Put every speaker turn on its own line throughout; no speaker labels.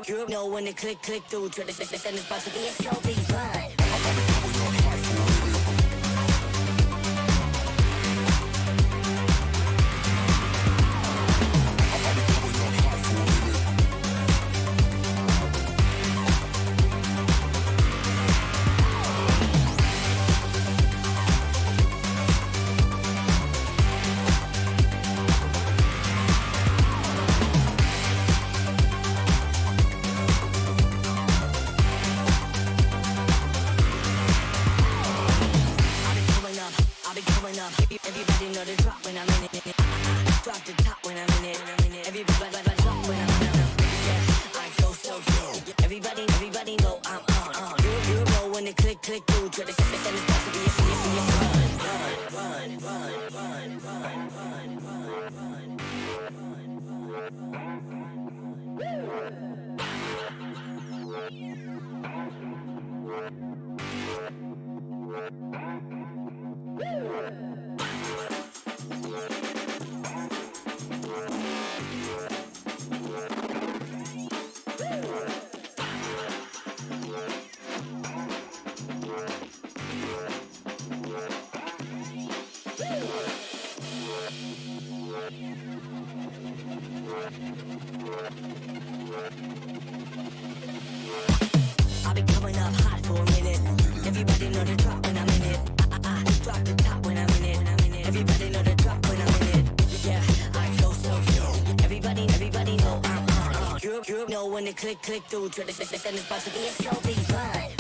You know when it click through, try to send this box to be a show, be fun. Everybody know the drop when I'm in it. Drop the top when I'm in it. Everybody drop when I'm in it. Yeah, I go so yo. Everybody know I'm on. You know when it click through. Try to send this box to be a I'll be coming up hot for a minute. Everybody know the drop when I'm in it. Drop the top when I'm in it. Everybody know the drop when I'm in it. Yeah, I go so yo. Everybody know I'm on. You know when it click through. Try to send this box to be a show, be fun.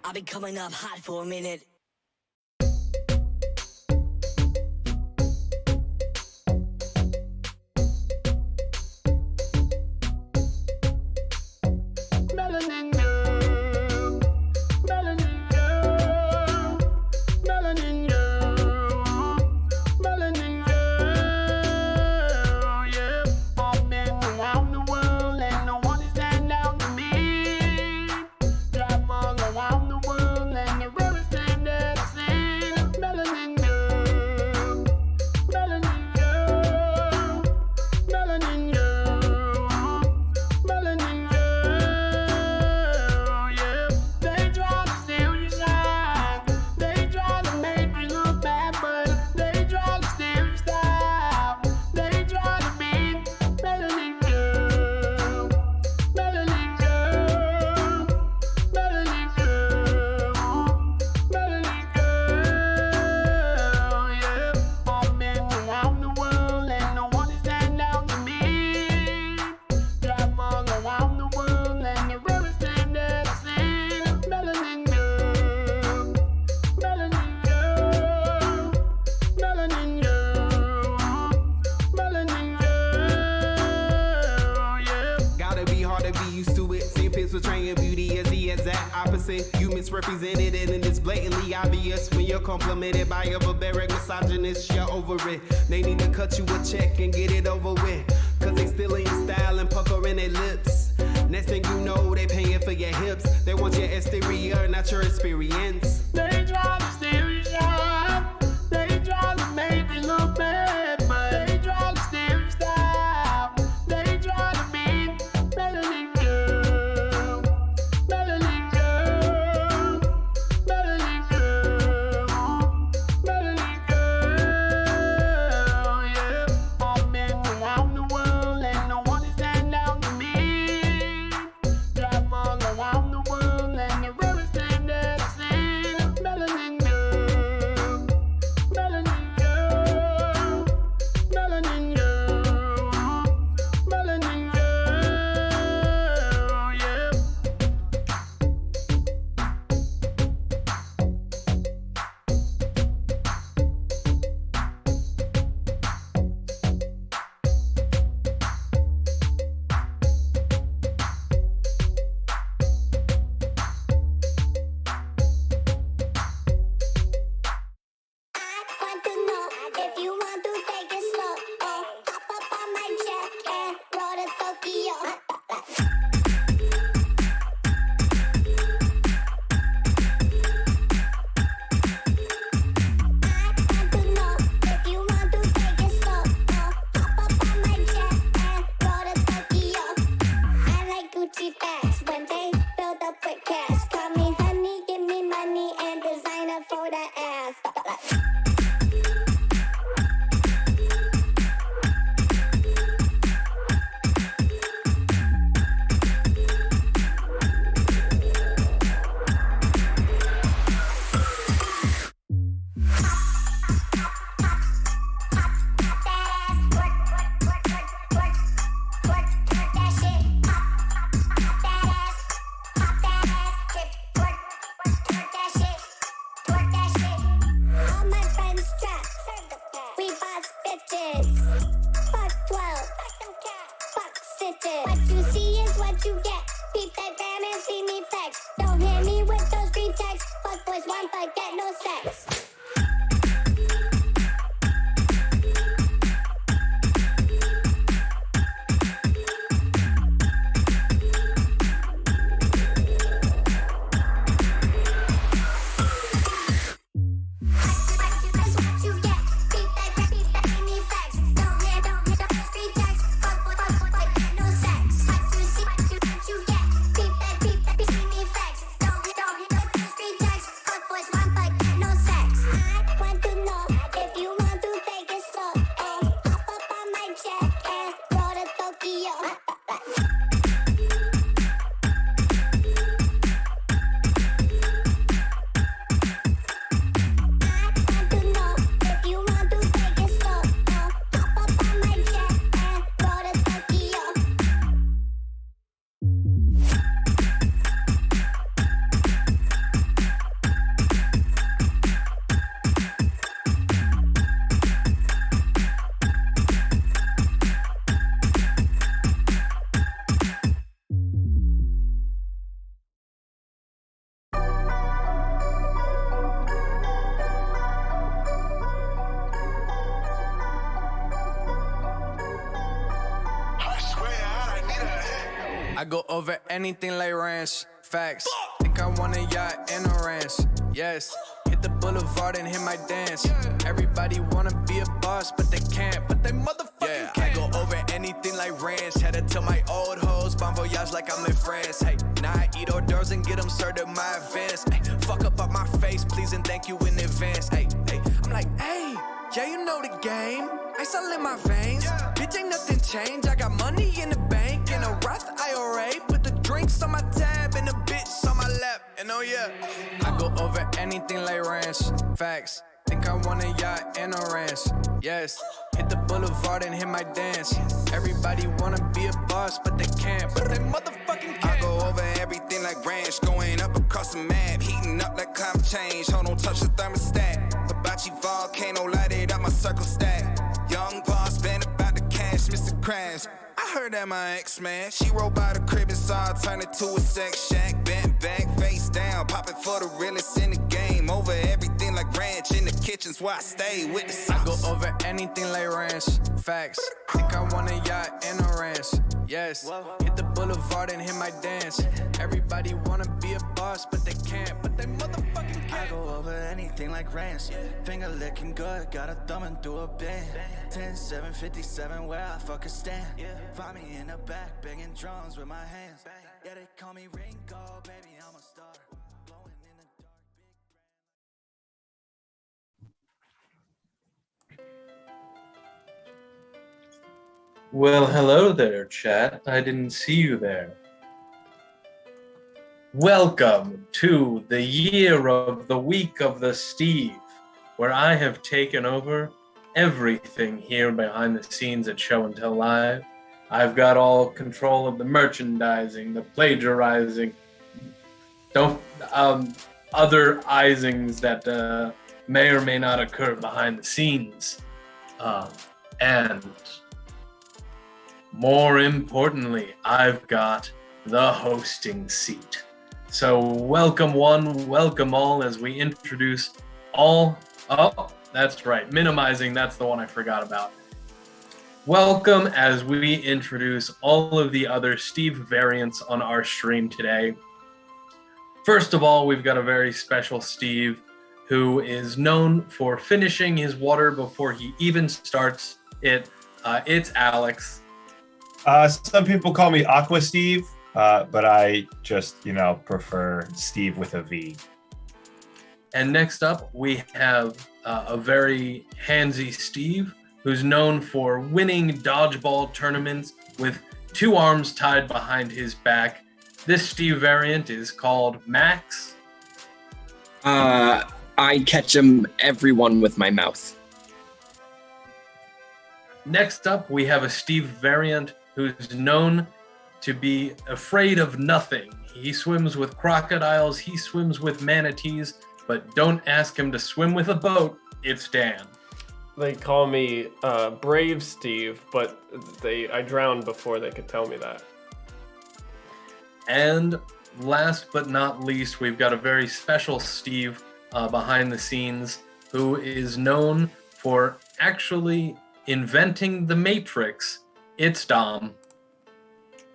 I'll be coming up hot for a minute.
Portraying beauty as the exact opposite. You misrepresented it, and it's blatantly obvious when you're complimented by a barbaric misogynist. You're over it. They need to cut you a check and get it over with, cause they stealing your style and puckering their lips. Next thing you know, they paying for your hips. They want your exterior, not your experience.
They try to steal your shine. They try to make you look bad, but they try to steal your style. They try to be better than you. Better than you. Better than you. Better than you. Yeah. I've been around the world, ain't no one to stand down to me. Drive all around the world, and the river stand there to see.
I go over anything like ranch. Facts. Think I want a yacht and a ranch. Yes. Hit the boulevard and hit my dance. Everybody wanna be a boss, but they can't. But they motherfucking can't. I go over anything like ranch. Had to tell my old hoes, bon voyage like I'm in France. Hey, now I eat hors d'oeuvres and get them served at my advance. Hey, fuck up my face, please and thank you in advance. Hey, hey, I'm like, hey, yeah, you know the game. Ice all in my veins. Bitch, ain't nothing changed. I got money in the bank in a Roth IRA. Put the drinks on my tab and the bitch on my lap. And oh yeah, I go over anything like ranch. Facts. Think I want a yacht and a ranch. Yes. Hit the boulevard and hit my dance. Everybody wanna be a boss, but they can't. But they motherfucking can't.
I go over everything like ranch, going up across the map, heating up like climate change. Hold on, touch the thermostat. Hibachi volcano, light it up, my circle stack. Young boss, been about the cash, Mr. Krabs. I heard that my ex, man. She rolled by the crib and saw I turn it to a sex shack. Bent back, face down, popping for the realest in the game. Over everything like ranch, in the kitchen's where I stay with the sauce.
I go over anything like ranch. Facts. Think I want a yacht and a ranch. Yes. Hit the boulevard and hit my dance. Everybody wanna be a boss, but they can't. But they motherfucking can't.
I go over anything like ranch. Finger licking good, got a thumbing through a band. 10-7-57 where I fucking stand. Find me in the back, banging drums with my hands. Yeah, they call me Ringo, baby, I'm a star. Blowing in the dark,
Well, hello there, chat. I didn't see you there. Welcome to the year of the week of the Steve, where I have taken over everything here behind the scenes at Show and Tell Live. I've got all control of the merchandising, the plagiarizing, other isings that may or may not occur behind the scenes. And more importantly, I've got the hosting seat. So welcome one, welcome all as we introduce all, oh, that's right, minimizing, that's the one I forgot about. Welcome as we introduce all of the other Steve variants on our stream today. First of all, we've got a very special Steve who is known for finishing his water before he even starts it. It's Alex.
Some people call me Aqua Steve, but I just, prefer Steve with a V.
And next up, we have a very handsy Steve, who's known for winning dodgeball tournaments with two arms tied behind his back. This Steve variant is called Max.
I catch everyone with my mouth.
Next up, we have a Steve variant who's known to be afraid of nothing. He swims with crocodiles, he swims with manatees, but don't ask him to swim with a boat. It's Dan.
They call me Brave Steve, but I drowned before they could tell me that.
And last but not least, we've got a very special Steve behind the scenes who is known for actually inventing the Matrix. It's Dom.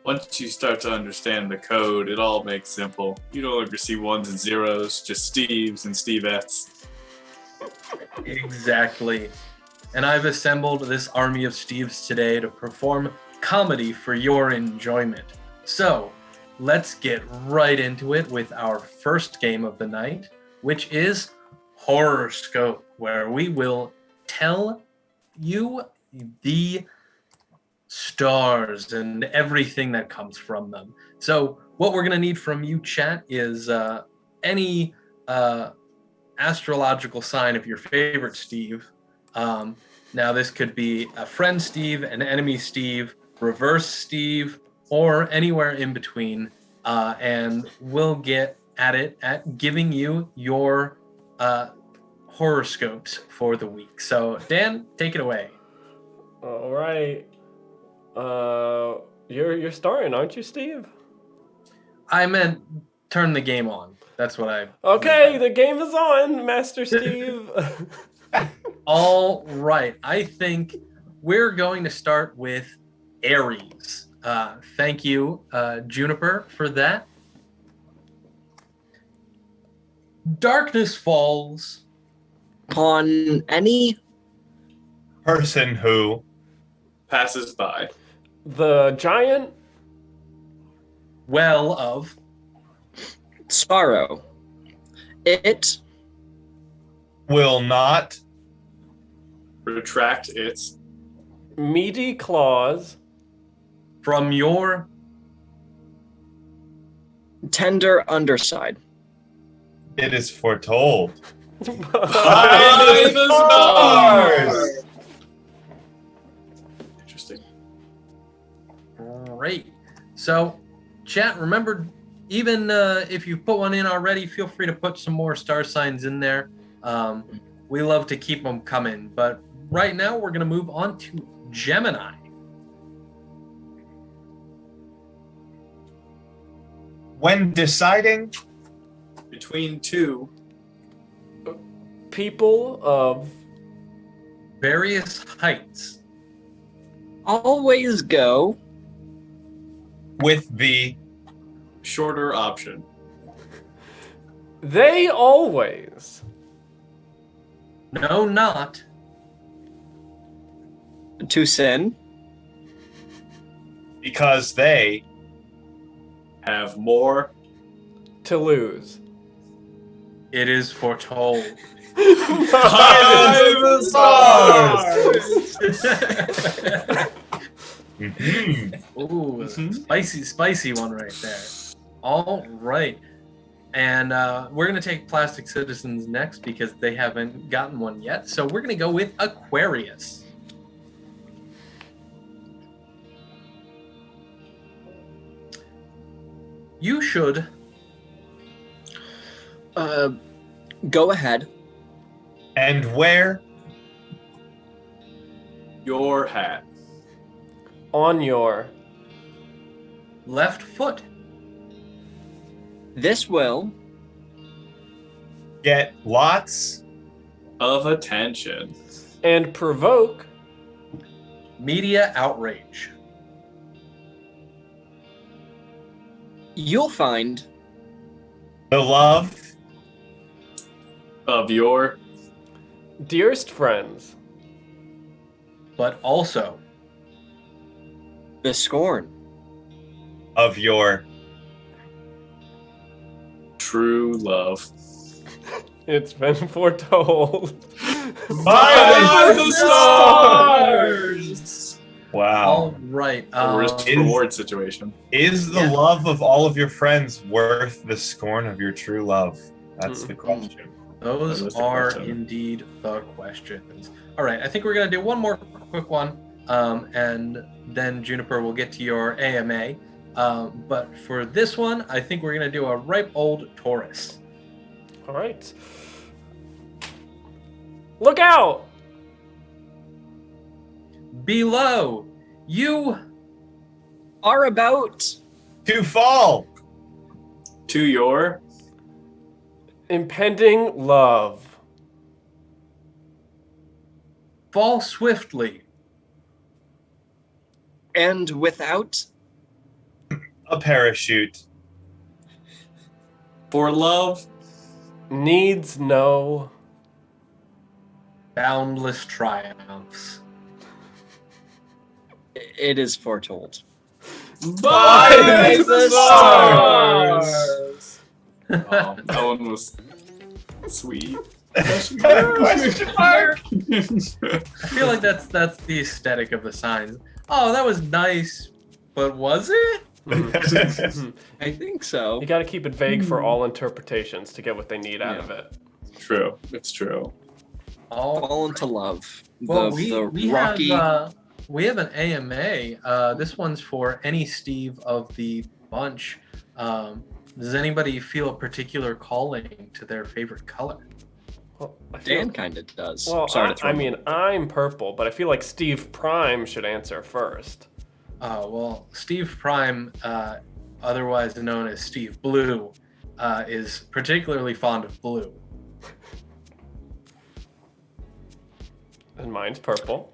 Once you start to understand the code, it all makes simple. You no longer see ones and zeros, just Steves and Stevettes.
Exactly. And I've assembled this army of Steves today to perform comedy for your enjoyment. So, let's get right into it with our first game of the night, which is Horoscope, where we will tell you the stars and everything that comes from them. So what we're going to need from you, chat, is any astrological sign of your favorite Steve. Now this could be a friend Steve, an enemy Steve, reverse Steve, or anywhere in between. And we'll get at it at giving you your horoscopes for the week. So Dan, take it away.
All right. You're starting, aren't you, Steve?
I meant turn the game on. That's what I...
Okay, the game is on, Master Steve.
All right. I think we're going to start with Aries. Thank you, Juniper, for that. Darkness falls
On any
Person who
Passes by.
The giant
well of
sorrow, it
will not
Retract its.
meaty claws
from your
tender underside.
it is foretold.
By the stars! Interesting.
Great. So, chat, remember, even if you put one in already, feel free to put some more star signs in there. We love to keep them coming. But right now, we're going to move on to Gemini.
When deciding
Between two
people of
Various heights.
Always go
with the
shorter option.
they always
No, not.
to sin,
because they
Have more.
to lose.
It is foretold.
by the stars.
Ooh, spicy one right there. All right. And we're going to take Plastic Citizens next because they haven't gotten one yet. So we're going to go with Aquarius. You should
go ahead.
And where
Your hat.
On your
left foot.
This will
get lots
Of attention.
and provoke
Media outrage.
you'll find
the love
Of your.
dearest friends.
But also
the scorn
of your
True love.
It's been foretold.
by
the stars!
Wow.
all right.
Risk reward situation.
Is the
Yeah.
love of all of your friends worth the scorn of your true love? That's the question.
Those
That was the
are
question.
indeed the questions. All right, I think we're going to do one more quick one, and then Juniper will get to your AMA. But for this one, I think we're going to do a ripe old Taurus.
All right. Look out!
Below, you
are about
To fall
To your.
Impending love.
fall swiftly.
and without
a parachute.
For love.
Needs no
Boundless triumphs.
it is foretold.
By
the
stars! Oh, that one was sweet.
Question mark.
I feel like that's the aesthetic of the signs. Oh, that was nice, but was it?
I think so.
You got to keep it vague for all interpretations to get what they need out of it.
True. It's true.
Fall into love.
Well,
the
we
rocky.
we have an AMA. This one's for any Steve of the bunch. Does anybody feel a particular calling to their favorite color?
Well, I feel-
Dan kind of does.
Well,
Sorry to throw
I
him.
mean, I'm purple, but I feel like Steve Prime should answer first.
Well, Steve Prime, otherwise known as Steve Blue, is particularly fond of blue.
And mine's purple.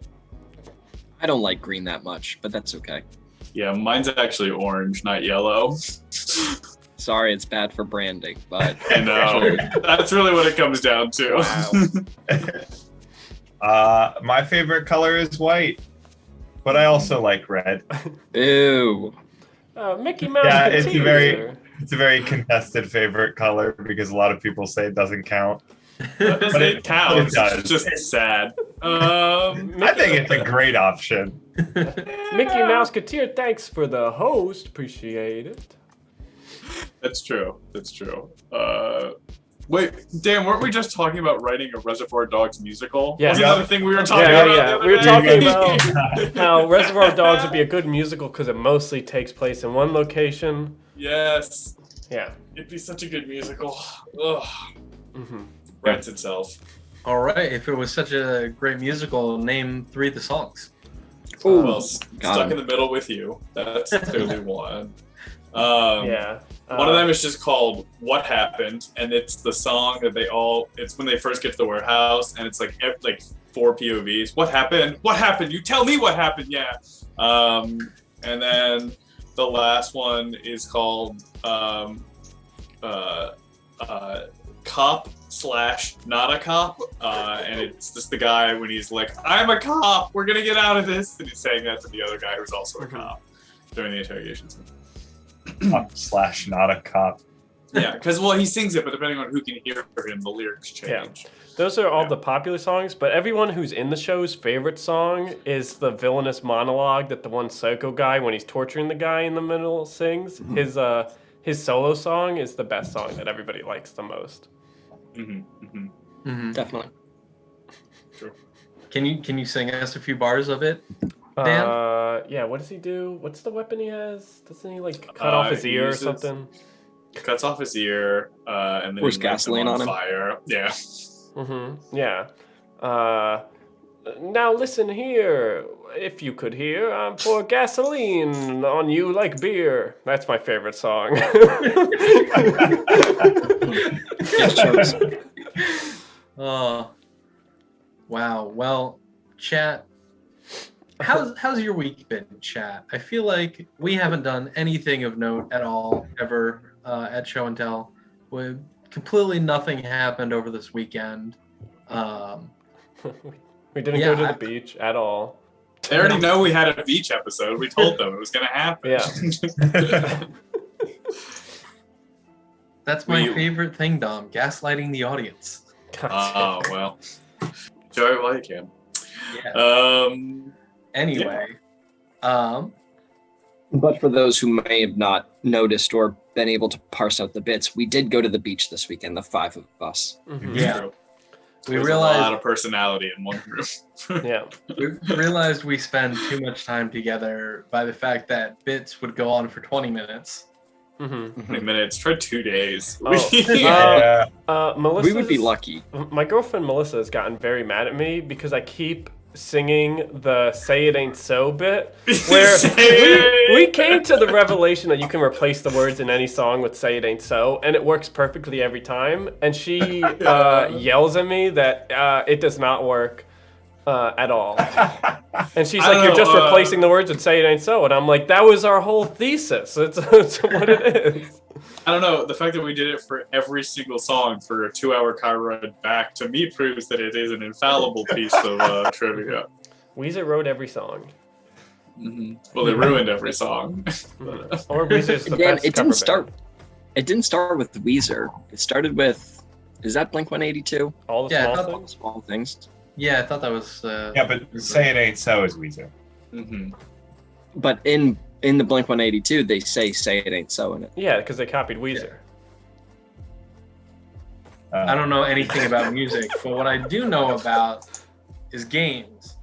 I don't like green that much, but that's okay.
Yeah, mine's actually orange, not yellow.
Sorry, it's bad for branding, but
I know. That's really what it comes down to.
My favorite color is white, but I also like red.
Ew.
Mickey Mouse.
Yeah,
Cotillion.
it's a very contested favorite color because a lot of people say it doesn't count.
That doesn't
It
count.
does.
It's just sad.
I think it's a great option.
Mickey Mouse Cotillion, thanks for the host. Appreciate it.
That's true. That's true. Wait, Dan, weren't we just talking about writing a Reservoir Dogs musical?
Yeah.
Wasn't that the thing we were talking
Yeah,
about?
yeah. We were talking about how Reservoir Dogs would be a good musical because it mostly takes place in one location.
Yes.
Yeah.
It'd be such a good musical. Ugh.
Mm-hmm.
Writes itself.
All right, if it was such a great musical, name 3 of the songs.
Ooh,
Well,
got
Stuck
him.
in the Middle with You. That's clearly one.
Yeah.
One of them is just called "What Happened," and it's the song that it's when they first get to the warehouse, and it's like 4 POVs. What happened? What happened? You tell me what happened. Yeah. And then the last one is called Cop / Not a Cop, and it's just the guy when he's like, "I'm a cop. We're gonna get out of this," and he's saying that to the other guy who's also a cop during the interrogation scene.
Cop / not a cop.
Yeah, because he sings it, but depending on who can hear him, the lyrics change.
Yeah. Those are all the popular songs, but everyone who's in the show's favorite song is the villainous monologue that the one psycho guy, when he's torturing the guy in the middle, sings.
Mm-hmm.
His solo song is the best song that everybody likes the most.
Mm-hmm. Mm-hmm.
Mm-hmm.
Definitely.
True.
Can you sing us a few bars of it, Dan?
Yeah, what does he do? What's the weapon he has? Doesn't he cut off his
he
ear or
uses-
something?
Cuts off his ear, and then
Pours
he lights him
gasoline on him.
fire. Yeah.
Mm-hmm. Yeah. Now listen here. If you could hear, I'm pour gasoline on you like beer. That's my favorite song.
Yes, Chubbs.
Oh, wow. Well, chat. How's your week been, chat? I feel like we haven't done anything of note at all ever at Show and Tell. Completely nothing happened over this weekend.
We didn't go to the beach at all.
They already know we had a beach episode. We told them it was going to happen.
Yeah.
That's my favorite thing, Dom. Gaslighting the audience.
Oh, well. Enjoy it while you can.
Yeah. Anyway.
But for those who may have not noticed or been able to parse out the bits, we did go to the beach this weekend, the 5 of us.
Mm-hmm.
Yeah.
True.
We
There's
realized
a lot of personality in one group.
Yeah.
we realized we spend too much time together by the fact that bits would go on for 20 minutes.
Mm-hmm.
20 minutes. Try 2 days.
Oh.
Yeah.
Melissa.
We would be lucky.
My girlfriend Melissa has gotten very mad at me because I keep singing the "Say It Ain't So" bit, where we came to the revelation that you can replace the words in any song with "Say It Ain't So," and it works perfectly every time. And she yells at me that it does not work at all. And she's like, "You're just replacing the words with 'Say It Ain't So,'" and I'm like, "That was our whole thesis. It's what it is."
I don't know. The fact that we did it for every single song for a 2-hour car ride back, to me, proves that it is an infallible piece of trivia.
Weezer wrote every song.
Mm-hmm. Well, they ruined every song.
Or Weezer's the
Dan,
best
it
cover
didn't
band.
start. It didn't start with Weezer. It started with. Is that Blink 182?
All the
Yeah,
small
I thought-
things.
Small things.
Yeah, I thought that was...
Yeah, but Say It Ain't So is Weezer.
Mm-hmm.
But in the Blink 182, they say It Ain't So in it.
Yeah, because they copied Weezer.
I don't know anything about music, but what I do know about is games.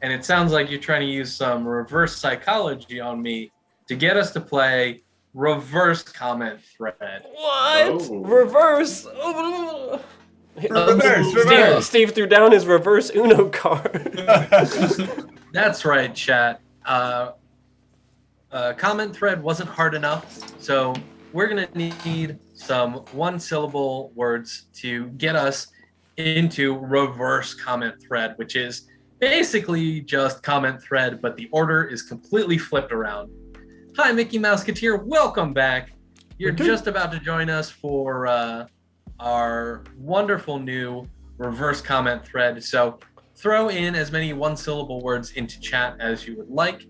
And it sounds like you're trying to use some reverse psychology on me to get us to play reverse comment thread.
What?
Oh.
Reverse.
Reverse.
Steve threw down his reverse Uno card.
That's right, chat. Comment thread wasn't hard enough, so we're gonna need some one-syllable words to get us into reverse comment thread, which is basically just comment thread, but the order is completely flipped around. Hi, Mickey Mouseketeer. Welcome back. You're just about to join us for our wonderful new reverse comment thread. So throw in as many one-syllable words into chat as you would like.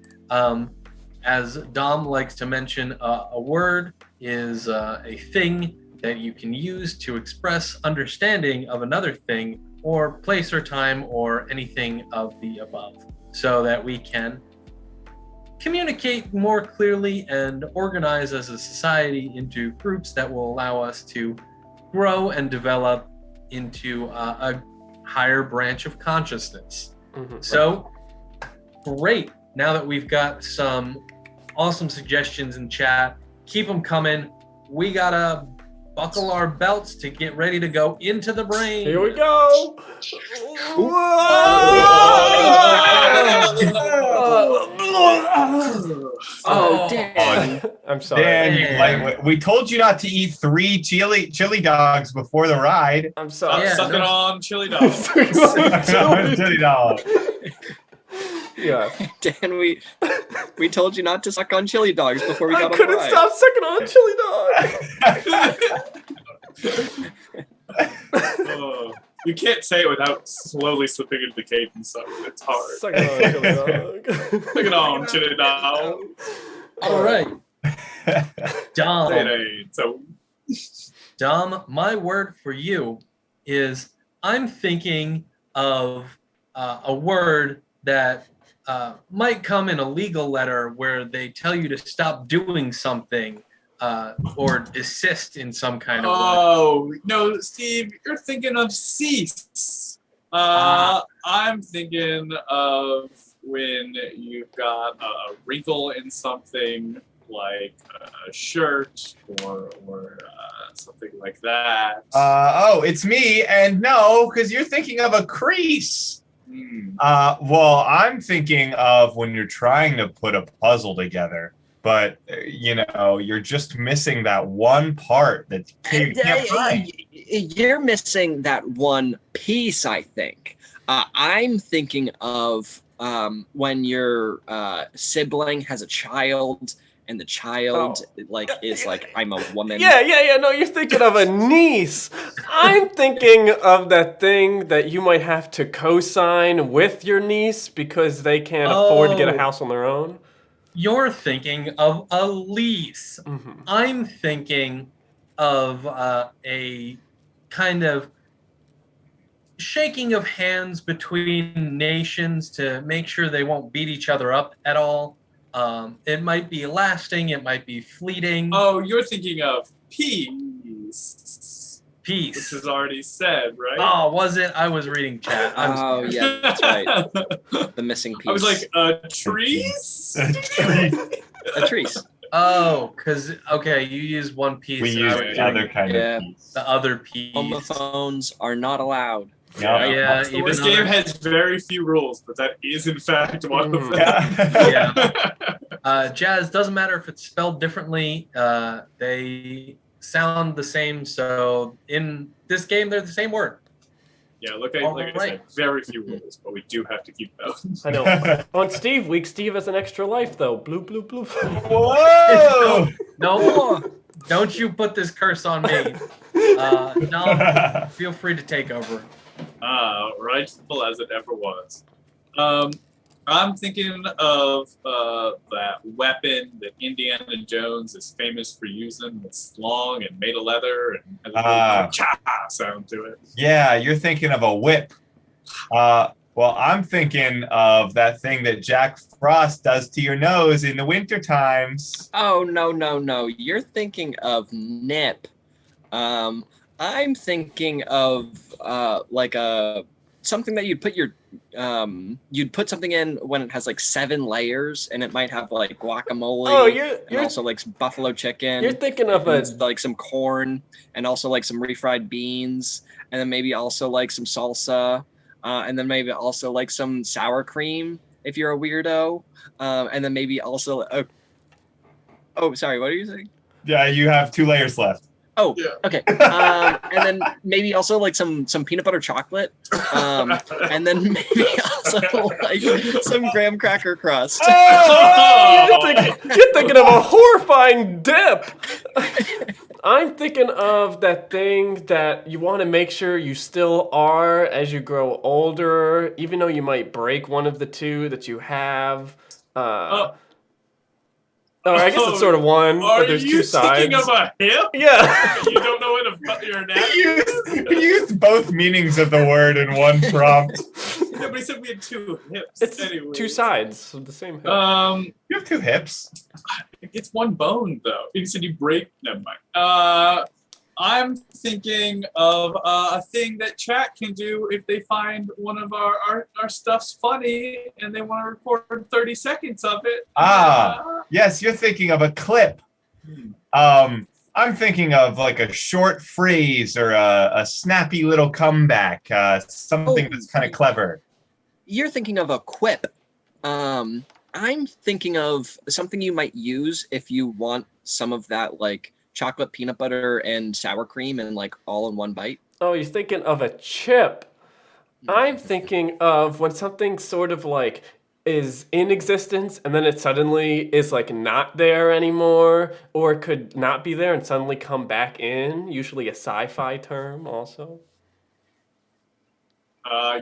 As Dom likes to mention, a word is a thing that you can use to express understanding of another thing or place or time or anything of the above, so that we can communicate more clearly and organize as a society into groups that will allow us to grow and develop into a higher branch of consciousness. So, great. Now that we've got some awesome suggestions in chat, keep them coming. We gotta buckle our belts to get ready to go into the brain.
Here we go.
Oh, Dan.
I'm sorry.
Dan, we told you not to eat 3 chili dogs before the ride.
I'm sorry.
Suck it on, chili dog.
Chili dog.
Yeah.
Dan, we told you not to suck on chili dogs before we got on the
couldn't
ride.
stop sucking on chili dog.
You can't say it without slowly slipping into the cadence. So it's hard.
Suck it on chili dog.
Suck it on, chili dog.
All right. Dom. Dom, my word for you is I'm thinking of a word that might come in a legal letter where they tell you to stop doing something or desist in some kind of way.
Oh, no, Steve, you're thinking of cease. I'm thinking of when you've got a wrinkle in something like a shirt or something like that.
It's me, and no, because you're thinking of a crease. Well, I'm thinking of when you're trying to put a puzzle together, but you're just missing that one part that you can't find.
You're missing that one piece, I think. I'm thinking of when your sibling has a child and the child is like, I'm a woman.
Yeah. No, you're thinking of a niece. I'm thinking of that thing that you might have to co-sign with your niece because they can't afford to get a house on their own.
You're thinking of a lease. I'm thinking of a kind of shaking of hands between nations to make sure they won't beat each other up at all. It might be lasting, it might be fleeting.
Oh, you're thinking of peace.
Peace.
Which was already said, right?
Oh, was it? I was reading chat.
Yeah, that's right. The missing piece.
I was like, trees?
A trees.
Oh, because, you use one piece.
We use the other kind of piece.
The other piece.
Homophones are not allowed.
Yeah,
this game has very few rules, but that is in fact one of them.
Jazz, doesn't matter if it's spelled differently. They sound the same. So in this game, they're the same word.
Yeah, like I said, very few rules, but we do have to keep those.
I know. On Steve Week, Steve has an extra life, though. Bloop, bloop, bloop.
Whoa!
No, don't you put this curse on me. No, feel free to take over.
Rightful as it ever was. I'm thinking of that weapon that Indiana Jones is famous for using. It's long and made of leather and has a little cha sound to it.
Yeah, you're thinking of a whip. Well, I'm thinking of that thing that Jack Frost does to your nose in the winter times.
Oh, no. You're thinking of nip. I'm thinking of something that you'd put you'd put something in when it has like 7 layers, and it might have like guacamole. And also like some buffalo chicken.
You're thinking of
like some corn, and also like some refried beans, and then maybe also like some salsa, and then maybe also like some sour cream if you're a weirdo, and then maybe also. Oh, sorry. What are you saying?
Yeah, you have 2 layers left.
Oh,
Yeah.
okay. And then maybe also like some peanut butter chocolate. And then maybe also like some graham cracker crust.
You're thinking of a horrifying dip. I'm thinking of that thing that you want to make sure you still are as you grow older, even though you might break one of the two that you have. Or I guess it's sort of one, but there's two sides.
Are you thinking of a hip?
Yeah.
You don't know what your anatomy
You used both meanings of the word in one prompt.
Yeah, but he said we had two hips.
It's
anyway.
two sides of the same hip.
You have two hips.
It's one bone though. You said you break. Never mind. I'm thinking of a thing that chat can do if they find one of our stuff's funny and they want to record 30 seconds of it.
Yes, you're thinking of a clip. I'm thinking of like a short phrase or a snappy little comeback, something that's kind of clever.
You're thinking of a quip. I'm thinking of something you might use if you want some of that like chocolate peanut butter and sour cream and like all in one bite.
Oh, you're thinking of a chip. I'm thinking of when something sort of like is in existence and then it suddenly is like not there anymore, or it could not be there and suddenly come back in, usually a sci-fi term also.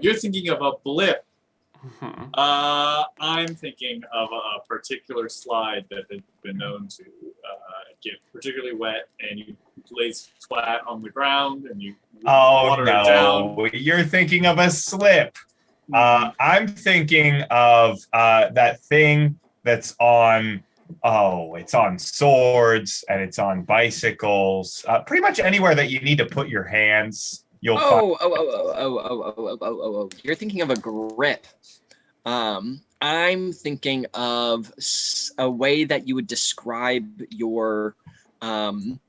You're thinking of a blip. I'm thinking of a particular slide that has been known to get particularly wet, and you lays flat on the ground, and you water it down.
You're thinking of a slip. I'm thinking of that thing that's on. It's on swords and it's on bicycles. Pretty much anywhere that you need to put your hands, you'll find.
You're thinking of a grip. I'm thinking of a way that you would describe your when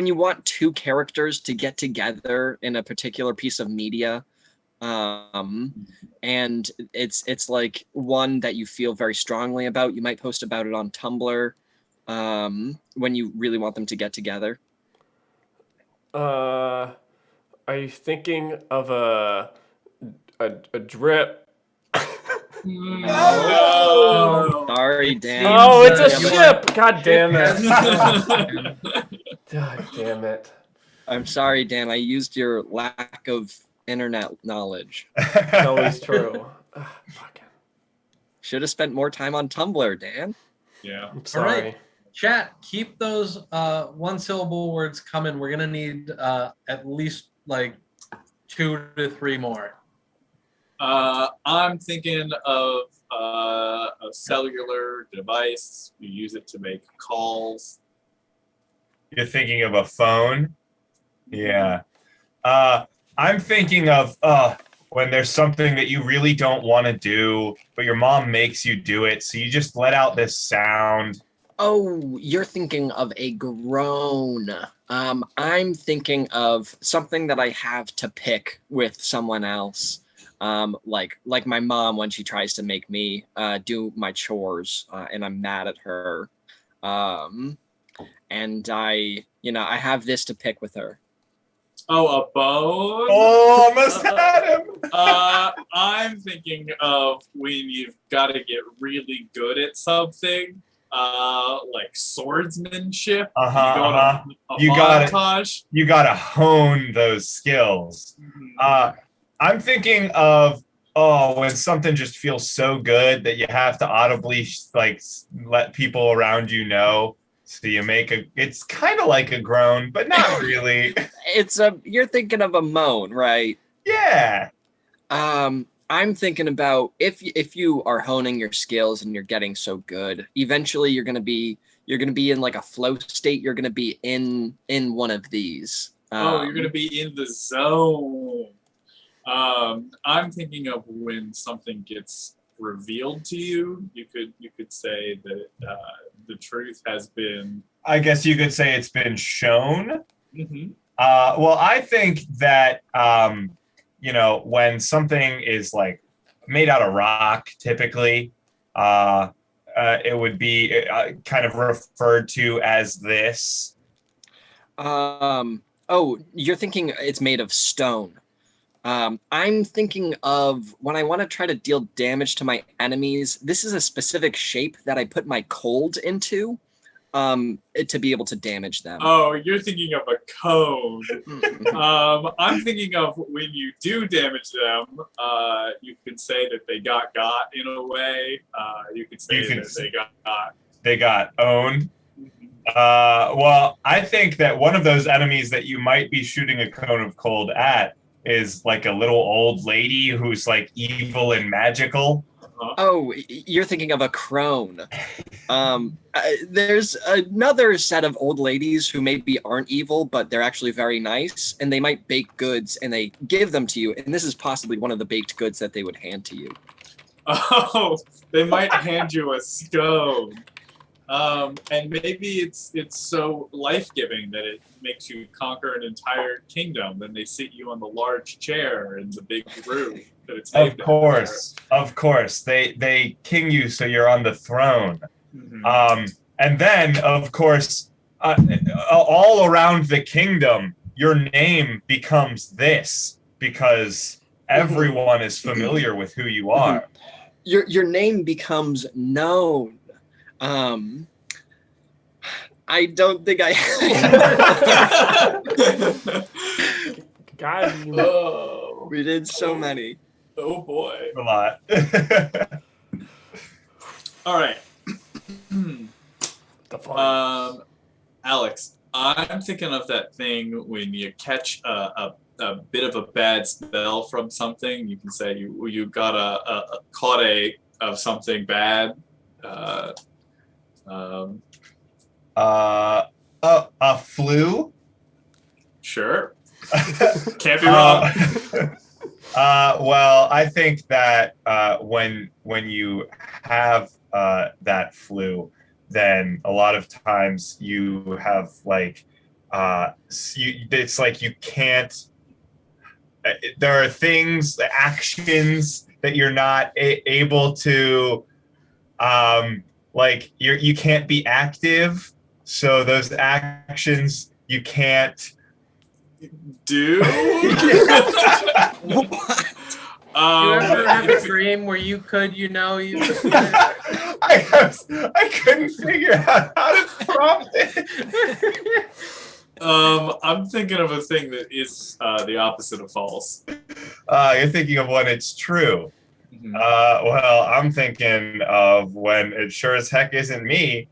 you want two characters to get together in a particular piece of media. And it's like one that you feel very strongly about. You might post about it on Tumblr when you really want them to get together.
Are you thinking of a drip?
No.
Sorry, Dan.
Oh, it's a ship! God damn it. God damn it.
I'm sorry, Dan. I used your lack of internet knowledge.
It's always true. Fucking.
Should have spent more time on Tumblr, Dan.
Yeah.
I'm sorry.
All right. Chat, keep those one-syllable words coming. We're going to need at least like 2 to 3 more.
I'm thinking of a cellular device. You use it to make calls.
You're thinking of a phone? Yeah. I'm thinking of when there's something that you really don't want to do, but your mom makes you do it, so you just let out this sound.
Oh, you're thinking of a groan. I'm thinking of something that I have to pick with someone else. Like my mom when she tries to make me do my chores and I'm mad at her. And I have this to pick with her.
Oh, a bone?
Oh, almost had him.
I'm thinking of when you've got to get really good at something, like swordsmanship. You go on a montage.
You gotta hone those skills. I'm thinking of when something just feels so good that you have to audibly like let people around you know. So you make it's kind of like a groan, but not really.
You're thinking of a moan, right?
Yeah.
I'm thinking about if you are honing your skills and you're getting so good, eventually you're gonna be in like a flow state. You're gonna be in one of these.
You're gonna be in the zone. I'm thinking of when something gets revealed to you. You could say that the truth has been.
I guess you could say it's been shown.
Mm-hmm.
Well, I think that when something is like made out of rock, typically, it would be kind of referred to as this.
Oh, you're thinking it's made of stone. I'm thinking of when I want to try to deal damage to my enemies. This is a specific shape that I put my cold into, to be able to damage them.
Oh, you're thinking of a cone. I'm thinking of when you do damage them, you can say that they got in a way. You could say that
they got owned. Well, I think that one of those enemies that you might be shooting a cone of cold at is like a little old lady who's like evil and magical.
Oh, you're thinking of a crone. There's another set of old ladies who maybe aren't evil, but they're actually very nice, and they might bake goods and they give them to you, and this is possibly one of the baked goods that they would hand to you.
Oh, they might hand you a scone. And maybe it's so life-giving that it makes you conquer an entire kingdom, and they sit you on the large chair in the big room that it's named
Of course. They king you so you're on the throne.
Mm-hmm.
And then, of course, all around the kingdom, your name becomes this because everyone is familiar with who you are.
Your name becomes known. I don't think I.
God,
we did so many.
Oh boy,
a lot.
All right. Alex, I'm thinking of that thing when you catch a bit of a bad smell from something. You can say you got caught of something bad.
A flu?
Sure. Can't be wrong.
Well, I think that when you have that flu, then a lot of times you have like it's like you can't. There are things, actions that you're not able to, like you can't be active. So those actions you can't
Do
do.
you ever have a dream where you could,
I couldn't figure out how to prompt it.
I'm thinking of a thing that is the opposite of false.
You're thinking of when it's true.
Mm-hmm.
Well, I'm thinking of when it sure as heck isn't me.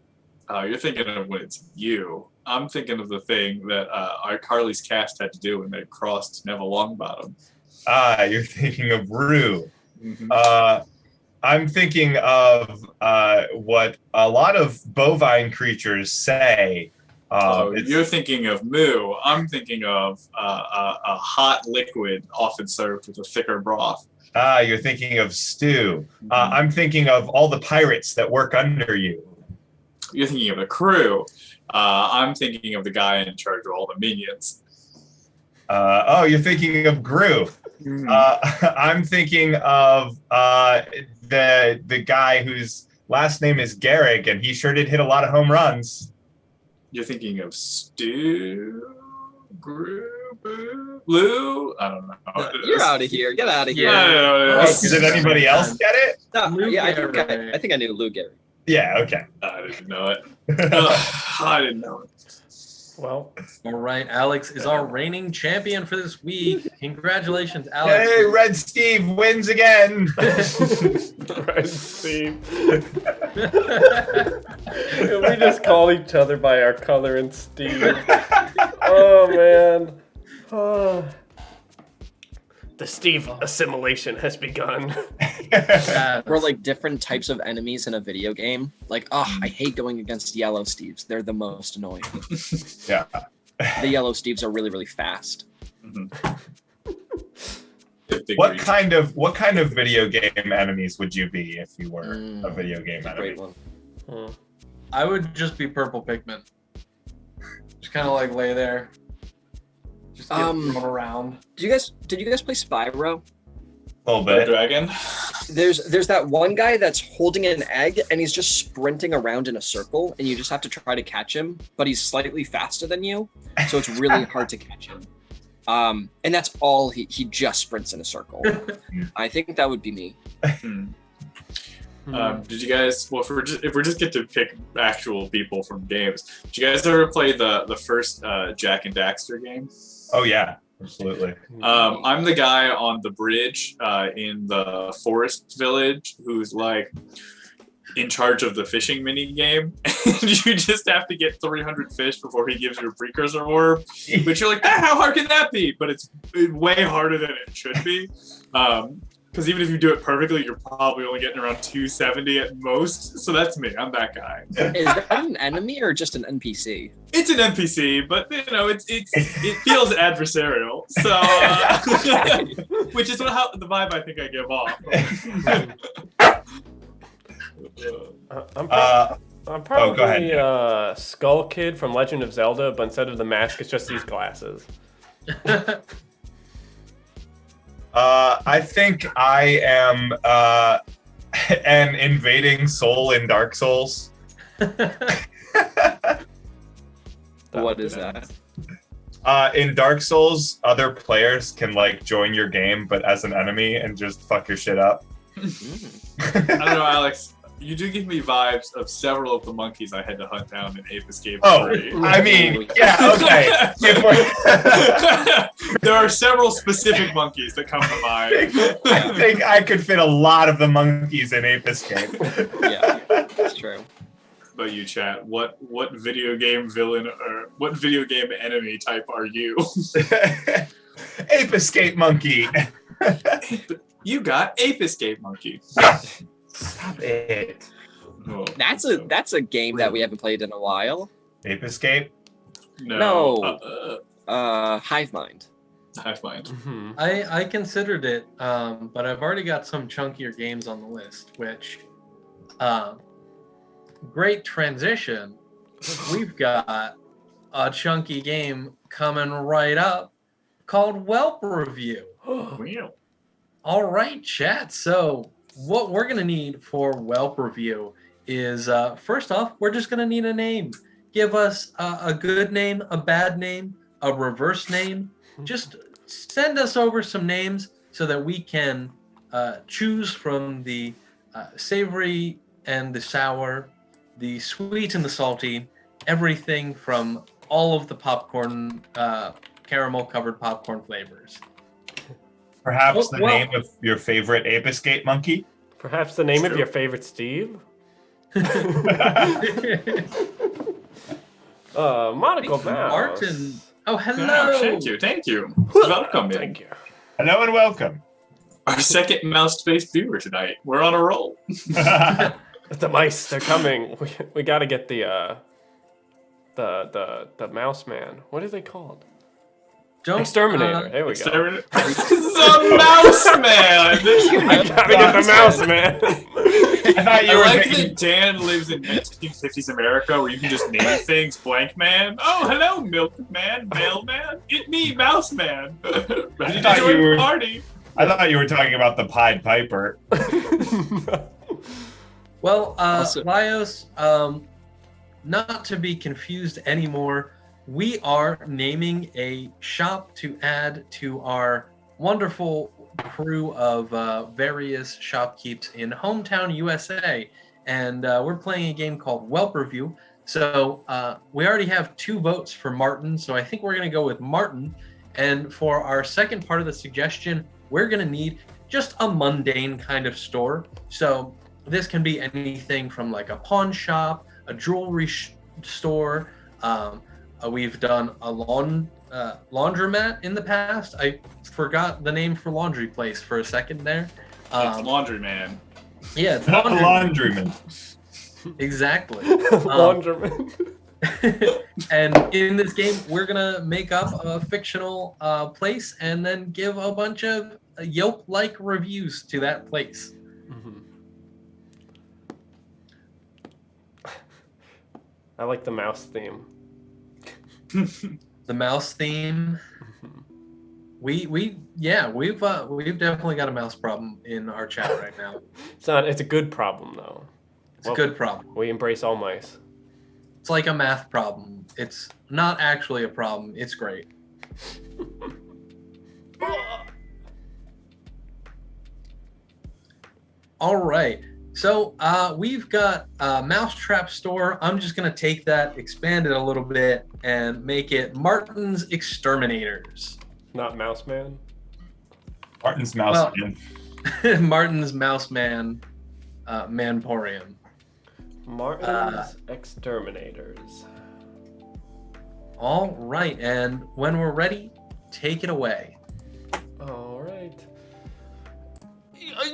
You're thinking of when it's you. I'm thinking of the thing that our Carly's cast had to do when they crossed Neville Longbottom.
You're thinking of Rue.
Mm-hmm.
I'm thinking of what a lot of bovine creatures say.
You're thinking of moo. I'm thinking of a hot liquid often served with a thicker broth.
You're thinking of stew. I'm thinking of all the pirates that work under you.
You're thinking of the crew. I'm thinking of the guy in charge of all the minions.
You're thinking of Gru. I'm thinking of the guy whose last name is Garrick, and he sure did hit a lot of home runs.
You're thinking of Stu, Gru, Boo, Lou? I don't know.
You're out of here. Get out of here.
Did anybody else get it?
No, yeah, I think I knew Lou Gehrig.
Yeah, okay.
I didn't know it. I didn't know it.
Well,
all right. Alex is our reigning champion for this week. Congratulations, Alex.
Hey, Red Steve wins again.
Red Steve. We just call each other by our color and Steve. Oh, man. Oh. The Steve assimilation has begun.
We're like different types of enemies in a video game. Like, I hate going against yellow Steves. They're the most annoying.
Yeah.
The yellow Steves are really, really fast.
Mm-hmm.
What kind of video game enemies would you be if you were a video game enemy?
Great one.
I would just be purple pigment. Just kind of like lay there. Just get thrown around.
Did you guys play Spyro?
A little
Red
bit.
Dragon.
There's that one guy that's holding an egg and he's just sprinting around in a circle and you just have to try to catch him, but he's slightly faster than you, so it's really hard to catch him. And that's all he just sprints in a circle. I think that would be me.
Did you guys? Well, if we just get to pick actual people from games, did you guys ever play the first Jack and Daxter game?
Oh yeah, absolutely.
I'm the guy on the bridge in the forest village who's like in charge of the fishing mini game, and you just have to get 300 fish before he gives you a precursor orb. But you're like, how hard can that be? But it's way harder than it should be. Because even if you do it perfectly, you're probably only getting around 270 at most. So that's me. I'm that guy.
Is that an enemy or just an NPC?
It's an NPC, but you know, it feels adversarial. So, which is the vibe I think I give off.
I'm probably
go ahead.
Skull Kid from Legend of Zelda, but instead of the mask, it's just these glasses.
I think I am an invading soul in Dark Souls.
What is that?
In Dark Souls, other players can like join your game, but as an enemy and just fuck your shit up.
I don't know, Alex. You do give me vibes of several of the monkeys I had to hunt down in Ape Escape 3.
I mean, yeah, okay.
There are several specific monkeys that come to mind.
I think I could fit a lot of the monkeys in Ape Escape.
Yeah, that's true.
But you, chat, what video game villain or what video game enemy type are you?
Ape Escape monkey.
You got Ape Escape monkey.
Stop it.
Oh,
That's a game that we haven't played in a while.
Ape Escape?
No.
Hive Mind.
Hive Mind.
Mm-hmm.
I considered it, but I've already got some chunkier games on the list, which great transition. We've got a chunky game coming right up called Whelp Review.
Wow.
All right, chat. So what we're going to need for Whelp Review is, first off, we're just going to need a name. Give us a good name, a bad name, a reverse name. Just send us over some names so that we can choose from the savory and the sour, the sweet and the salty, everything from all of the popcorn, caramel-covered popcorn flavors.
Perhaps the name of your favorite Ape Escape monkey?
Perhaps the name of your favorite Steve? Monocle Mouse.
Martin. Oh, hello.
Oh, thank you. Welcome.
Thank you.
Hello and welcome.
Our second mouse-based viewer tonight. We're on a roll.
The mice, they're coming. We got to get the mouse man. What is they called? Exterminator. There we go.
The mouse man.
I gotta get the mouse man.
I like that Dan lives in 1950s America where you can just name things blank man. Oh, hello, milkman, mailman. It me, mouse man. Ready to join the party.
I thought you were talking about the Pied Piper.
Well, Laios, not to be confused anymore, we are naming a shop to add to our wonderful crew of various shopkeepers in hometown USA. And we're playing a game called Whelp Review. So we already have 2 votes for Martin. So I think we're going to go with Martin. And for our second part of the suggestion, we're going to need just a mundane kind of store. So this can be anything from like a pawn shop, a jewelry store. We've done a laundromat in the past. I forgot the name for laundry place for a second there.
It's Laundryman.
Yeah, it's
Laundryman.
Exactly.
Laundryman.
And in this game, we're gonna make up a fictional place and then give a bunch of Yelp-like reviews to that place.
Mm-hmm. I like the mouse theme.
The mouse theme. we've definitely got a mouse problem in our chat right now.
It's a good problem though.
It's a good problem.
We embrace all mice.
It's like a math problem. It's not actually a problem. It's great. All right. So we've got a mousetrap store. I'm just going to take that, expand it a little bit, and make it Martin's Exterminators.
Not Mouse Man?
Martin's Mouse Man.
Martin's Mouse Man Manporium.
Martin's Exterminators.
All right. And when we're ready, take it away.
All right.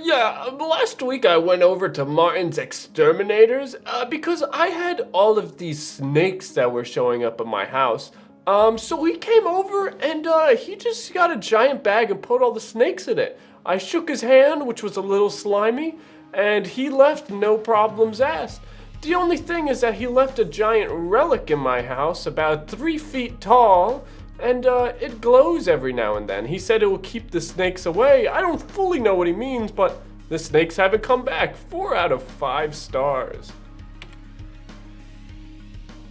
Yeah, last week I went over to Martin's Exterminators because I had all of these snakes that were showing up at my house. So he came over and he just got a giant bag and put all the snakes in it. I shook his hand, which was a little slimy, and he left no problems asked. The only thing is that he left a giant relic in my house about 3 feet tall, and it glows every now and then. He said it will keep the snakes away. I don't fully know what he means, but the snakes haven't come back. 4 out of 5 stars.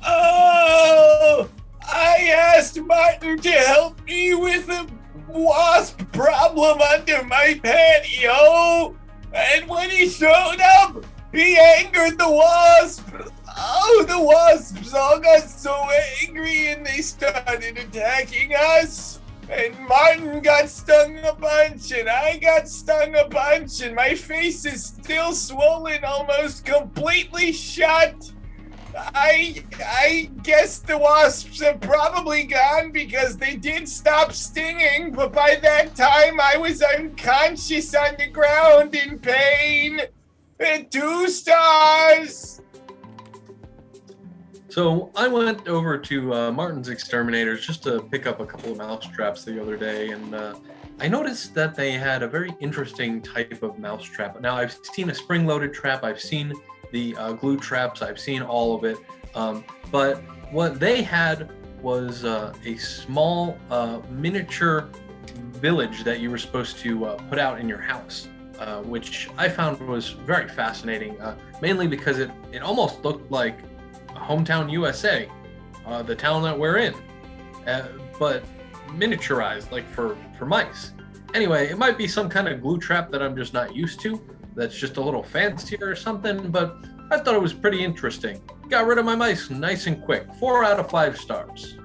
Oh! I asked Martin to help me with a wasp problem under my patio, and when he showed up, he angered the wasp. Oh, the wasps all got so angry and they started attacking us. And Martin got stung a bunch and I got stung a bunch and my face is still swollen, almost completely shut. I guess the wasps are probably gone because they did stop stinging, but by that time I was unconscious on the ground in pain. 2 stars.
So I went over to Martin's Exterminators just to pick up a couple of mouse traps the other day, and I noticed that they had a very interesting type of mouse trap. Now, I've seen a spring-loaded trap, I've seen the glue traps, I've seen all of it, but what they had was a small miniature village that you were supposed to put out in your house, which I found was very fascinating, mainly because it almost looked like Hometown USA, the town that we're in, but miniaturized, like for mice. Anyway, it might be some kind of glue trap that I'm just not used to, that's just a little fancier or something, but I thought it was pretty interesting. Got rid of my mice nice and quick. 4 out of 5 stars.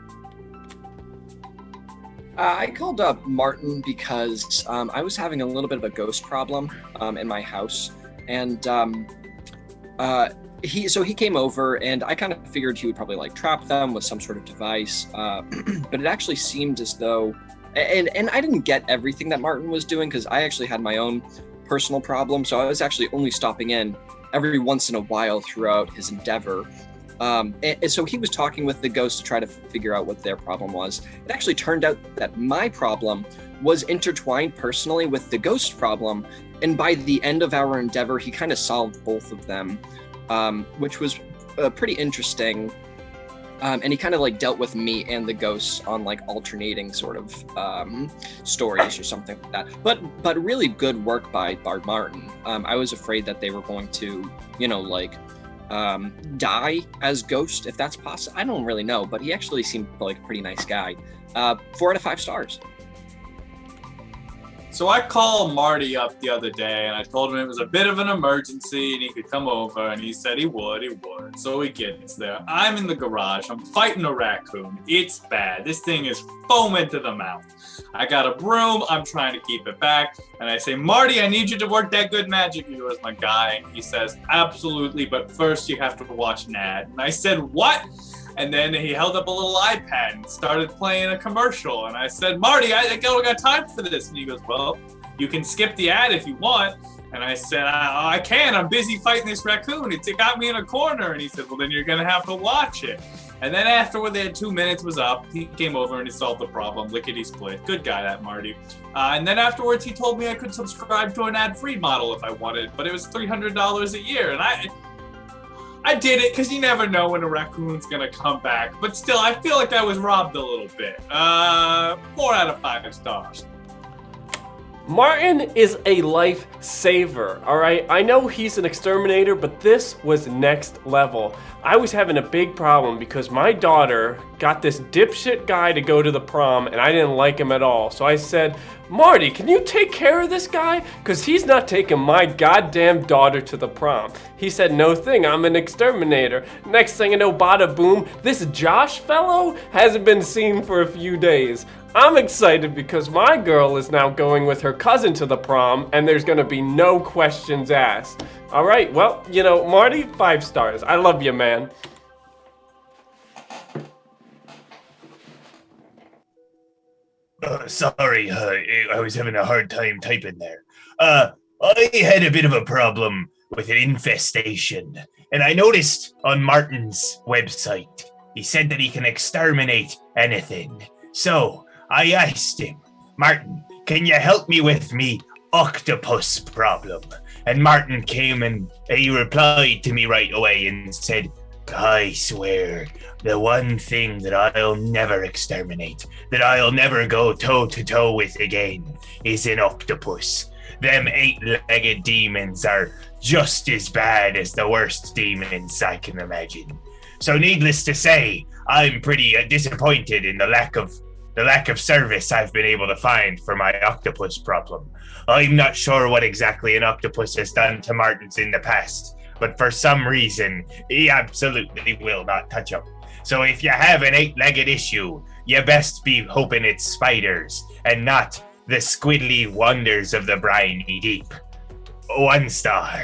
I called up Martin because I was having a little bit of a ghost problem in my house, and he came over, and I kind of figured he would probably like trap them with some sort of device, but it actually seemed as though, and I didn't get everything that Martin was doing because I actually had my own personal problem, so I was actually only stopping in every once in a while throughout his endeavor. And so he was talking with the ghost to try to figure out what their problem was. It actually turned out that my problem was intertwined personally with the ghost problem, and by the end of our endeavor, he kind of solved both of them, which was pretty interesting. And he kind of like dealt with me and the ghosts on like alternating sort of stories or something like that. But really good work by Bard Martin. I was afraid that they were going to, die as ghosts, if that's possible. I don't really know, but he actually seemed like a pretty nice guy. 4 out of 5 stars.
So I called Marty up the other day and I told him it was a bit of an emergency and he could come over, and he said he would. So he gets there. I'm in the garage. I'm fighting a raccoon. It's bad. This thing is foaming to the mouth. I got a broom. I'm trying to keep it back. And I say, Marty, I need you to work that good magic. He goes, my guy. He says, absolutely. But first you have to watch Nad. And I said, what? And then he held up a little iPad and started playing a commercial. And I said, Marty, I don't got time for this. And he goes, well, you can skip the ad if you want. And I said, I can't. I'm busy fighting this raccoon. It got me in a corner. And he said, well, then you're going to have to watch it. And then after the 2 minutes was up, he came over and he solved the problem. Lickety-split. Good guy, that Marty. And then afterwards, he told me I could subscribe to an ad-free model if I wanted. But it was $300 a year. And I I did it because you never know when a raccoon's gonna come back. But still, I feel like I was robbed a little bit. 4 out of 5 stars.
Martin is a lifesaver, all right? I know he's an exterminator, but this was next level. I was having a big problem because my daughter got this dipshit guy to go to the prom, and I didn't like him at all. So I said, Marty, can you take care of this guy? Because he's not taking my goddamn daughter to the prom. He said, no thing, I'm an exterminator. Next thing I know, bada boom, this Josh fellow hasn't been seen for a few days. I'm excited because my girl is now going with her cousin to the prom, and there's gonna be no questions asked. All right, well, you know, Marty, 5 stars. I love you, man.
Sorry, I was having a hard time typing there. I had a bit of a problem with an infestation, and I noticed on Martin's website, he said that he can exterminate anything. So I asked him, Martin, can you help me with me octopus problem? And Martin came and he replied to me right away and said, I swear, the one thing that I'll never exterminate, that I'll never go toe-to-toe with again, is an octopus. Them 8-legged demons are just as bad as the worst demons I can imagine. So needless to say, I'm pretty disappointed in the lack of service I've been able to find for my octopus problem. I'm not sure what exactly an octopus has done to Martins in the past, but for some reason, he absolutely will not touch him. So if you have an 8-legged issue, you best be hoping it's spiders and not the squiddly wonders of the briny deep. 1 star.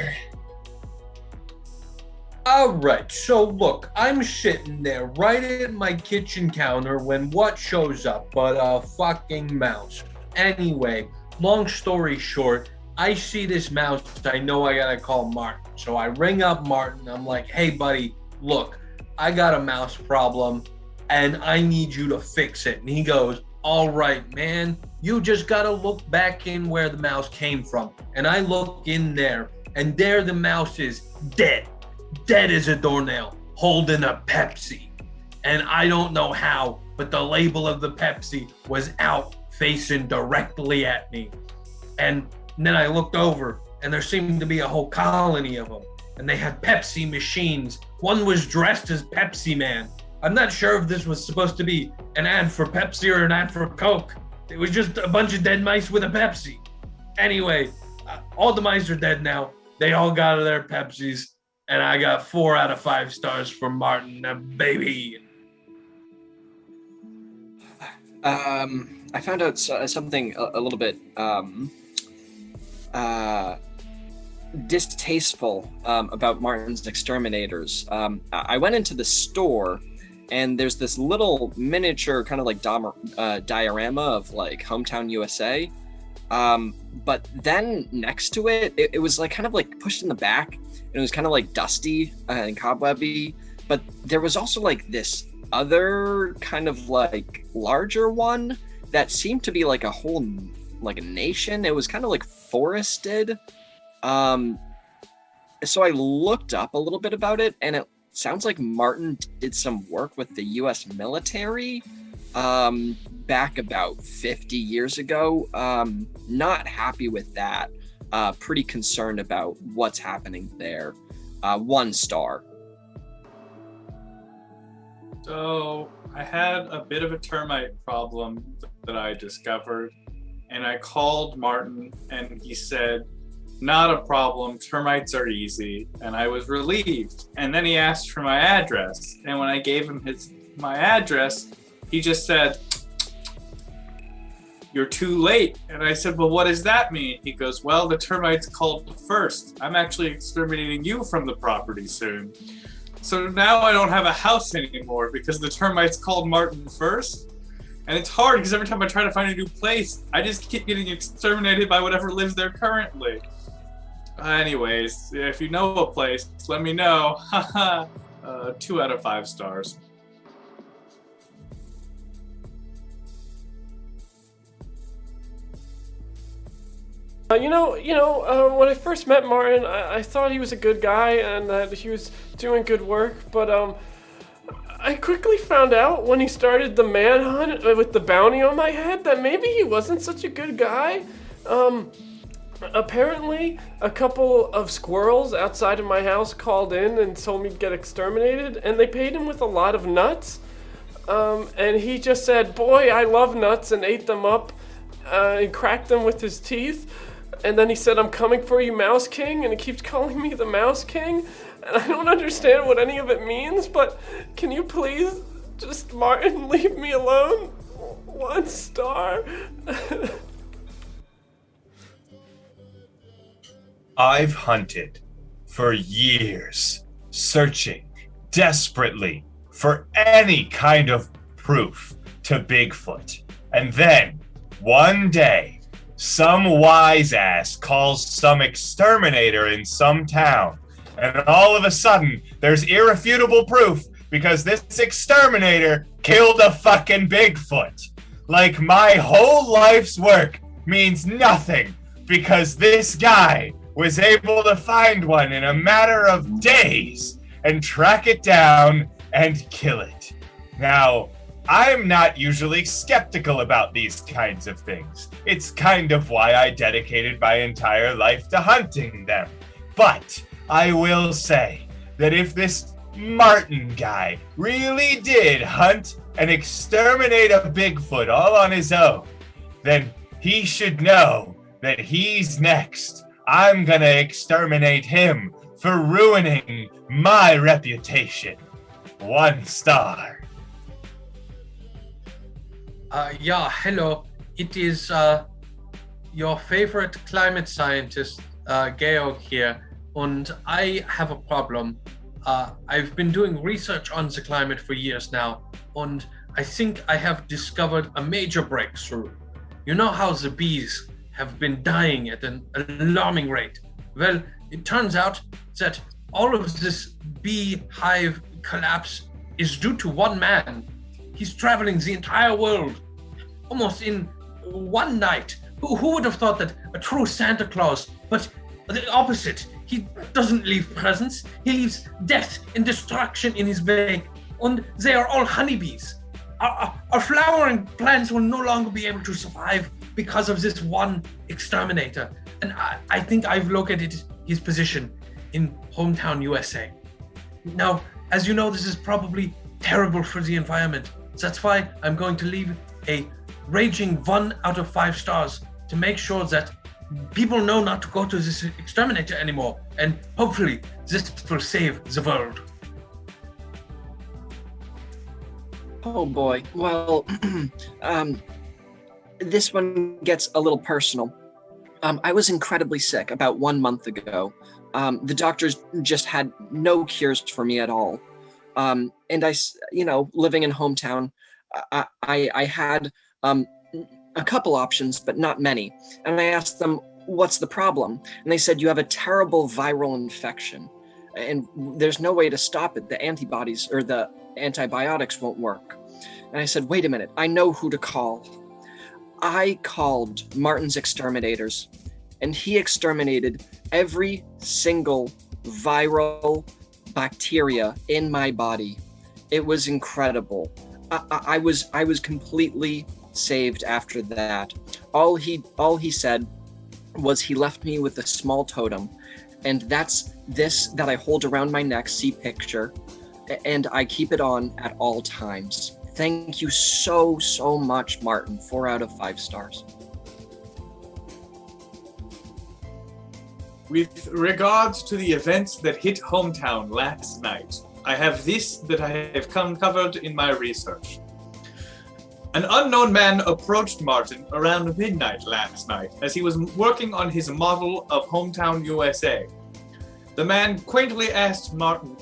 Alright, so look, I'm sitting there right at my kitchen counter when what shows up but a fucking mouse. Anyway, long story short, I see this mouse, I know I gotta call Martin. So I ring up Martin, I'm like, hey buddy, look, I got a mouse problem and I need you to fix it. And he goes, all right, man, you just gotta look back in where the mouse came from. And I look in there and there the mouse is dead as a doornail, holding a Pepsi. And I don't know how, but the label of the Pepsi was out facing directly at me. And then I looked over and there seemed to be a whole colony of them. And they had Pepsi machines. One was dressed as Pepsi Man. I'm not sure if this was supposed to be an ad for Pepsi or an ad for Coke. It was just a bunch of dead mice with a Pepsi. Anyway, all the mice are dead now. They all got their Pepsis. And I got 4 out of 5 stars for Martin, baby.
I found out something a little bit distasteful about Martin's exterminators. I went into the store, and there's this little miniature kind of like diorama of like Hometown USA. But then next to it, it was like kind of like pushed in the back. It was kind of like dusty and cobwebby, but there was also like this other kind of like larger one that seemed to be like a whole, like a nation. It was kind of like forested. So I looked up a little bit about it, and it sounds like Martin did some work with the US military back about 50 years ago. Not happy with that. Pretty concerned about what's happening there. 1 star.
So I had a bit of a termite problem that I discovered, and I called Martin and he said, not a problem, termites are easy. And I was relieved. And then he asked for my address. And when I gave him my address, he just said, you're too late. And I said, well, what does that mean? He goes, well, the termites called first. I'm actually exterminating you from the property soon. So now I don't have a house anymore because the termites called Martin first. And it's hard because every time I try to find a new place, I just keep getting exterminated by whatever lives there currently. Anyways, if you know a place, let me know. 2 out of 5 stars.
When I first met Martin, I thought he was a good guy and that he was doing good work, but I quickly found out when he started the manhunt with the bounty on my head that maybe he wasn't such a good guy. Apparently, a couple of squirrels outside of my house called in and told me to get exterminated, and they paid him with a lot of nuts. And he just said, "Boy, I love nuts," and ate them up and cracked them with his teeth. And then he said, "I'm coming for you, Mouse King," and he keeps calling me the Mouse King. And I don't understand what any of it means, but can you please just, Martin, leave me alone? 1 star.
I've hunted for years, searching desperately for any kind of proof to Bigfoot. And then, one day, some wise ass calls some exterminator in some town. And all of a sudden, there's irrefutable proof because this exterminator killed a fucking Bigfoot. Like, my whole life's work means nothing because this guy was able to find one in a matter of days and track it down and kill it. Now, I'm not usually skeptical about these kinds of things. It's kind of why I dedicated my entire life to hunting them. But I will say that if this Martin guy really did hunt and exterminate a Bigfoot all on his own, then he should know that he's next. I'm gonna exterminate him for ruining my reputation. 1 star.
Hello. It is your favorite climate scientist, Georg here, and I have a problem. I've been doing research on the climate for years now, and I think I have discovered a major breakthrough. You know how the bees have been dying at an alarming rate? Well, it turns out that all of this beehive collapse is due to one man. He's traveling the entire world almost in one night. Who would have thought that a true Santa Claus, but the opposite. He doesn't leave presents, he leaves death and destruction in his wake, and they are all honeybees. Our flowering plants will no longer be able to survive because of this one exterminator. And I think I've located his position in hometown USA. Now, as you know, this is probably terrible for the environment. So that's why I'm going to leave a raging 1 out of 5 stars to make sure that people know not to go to this exterminator anymore. And hopefully this will save the world.
Oh boy. Well, this one gets a little personal. I was incredibly sick about 1 month ago. The doctors just had no cures for me at all. And I, living in hometown, I had a couple options, but not many. And I asked them, what's the problem? And they said, you have a terrible viral infection and there's no way to stop it. The antibodies or the antibiotics won't work. And I said, wait a minute, I know who to call. I called Martin's exterminators and he exterminated every single viral bacteria in my body. It was incredible. I was completely saved after that. All he said was he left me with a small totem, and that's this that I hold around my neck, see picture, and I keep it on at all times. Thank you so much, Martin. 4 out of 5 stars.
With regards to the events that hit hometown last night, I have this that I have uncovered in my research. An unknown man approached Martin around midnight last night as he was working on his model of hometown USA. The man quaintly asked Martin,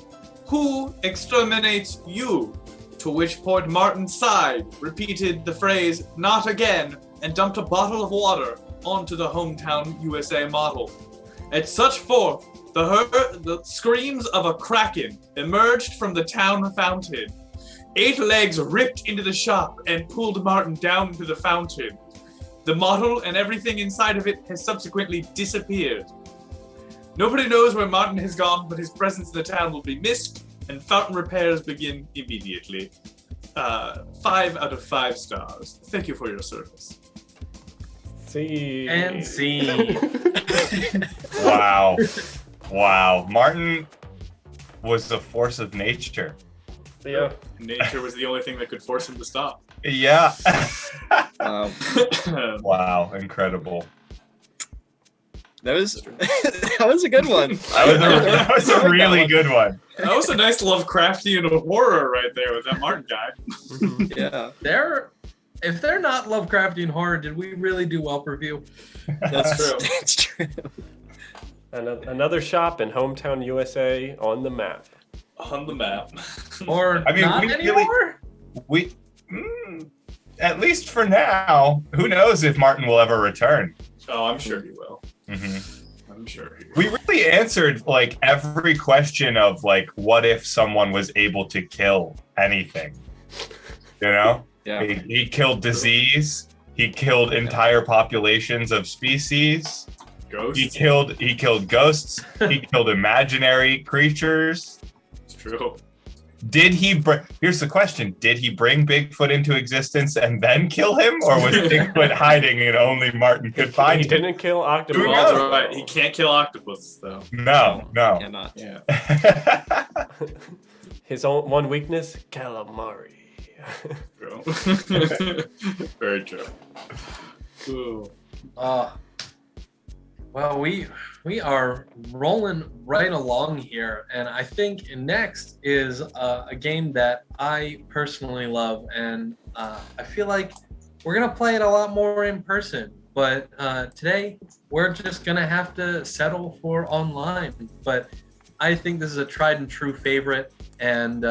"Who exterminates you?" To which Port Martin sighed, repeated the phrase, "Not again," and dumped a bottle of water onto the hometown USA model. At such forth, the screams of a kraken emerged from the town fountain. 8 legs ripped into the shop and pulled Martin down to the fountain. The model and everything inside of it has subsequently disappeared. Nobody knows where Martin has gone, but his presence in the town will be missed, and fountain repairs begin immediately. 5 out of 5 stars. Thank you for your service.
See.
And scene.
Wow. Wow. Martin was a force of nature.
Yeah.
Nature was the only thing that could force him to stop.
Yeah.
Wow.
Wow. Incredible.
That was that was a good one.
That was a really good one.
That was a nice Lovecraftian horror right there with that Martin guy.
Yeah.
If they're not Lovecraftian horror, did we really do Whelp review?
That's true.
That's true.
Another shop in hometown USA on the map.
On the map.
Or
I mean,
not
we
anymore?
At least for now. Who knows if Martin will ever return?
Oh, I'm sure he will.
Mm-hmm.
I'm sure he will.
We really answered like every question of like, what if someone was able to kill anything? You know?
Yeah.
He killed disease. He killed entire populations of species.
Ghosts.
He killed ghosts. He killed imaginary creatures.
It's true.
Did he here's the question. Did he bring Bigfoot into existence and then kill him? Or was Bigfoot hiding and only Martin could find
He
him?
didn't kill octopus.
That's right. He can't kill octopus, though.
No.
Cannot.
Yeah.
His own one weakness, calamari.
True. Very true. Ooh.
Well, we are rolling right along here, and I think next is a game that I personally love, and I feel like we're gonna play it a lot more in person. But today we're just gonna have to settle for online. But I think this is a tried and true favorite, and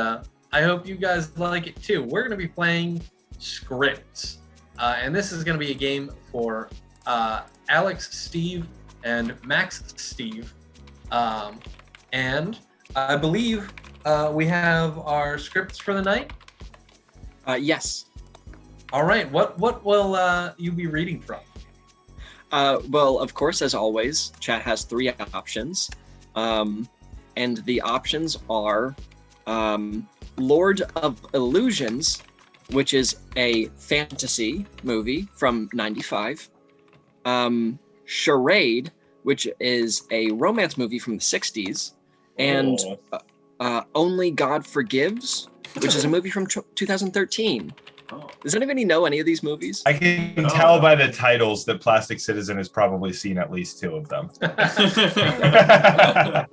I hope you guys like it too. We're gonna be playing Scripts, and this is gonna be a game for Alex, Steve, and Max Steve, and I believe we have our scripts for the night.
Yes.
All right. What will you be reading from?
Well, of course, as always, chat has 3 options, and the options are Lord of Illusions, which is a fantasy movie from '95. Charade, which is a romance movie from the 60s, and Only God Forgives, which is a movie from 2013. Does anybody know any of these movies?
I can tell by the titles that Plastic Citizen has probably seen at least 2 of them.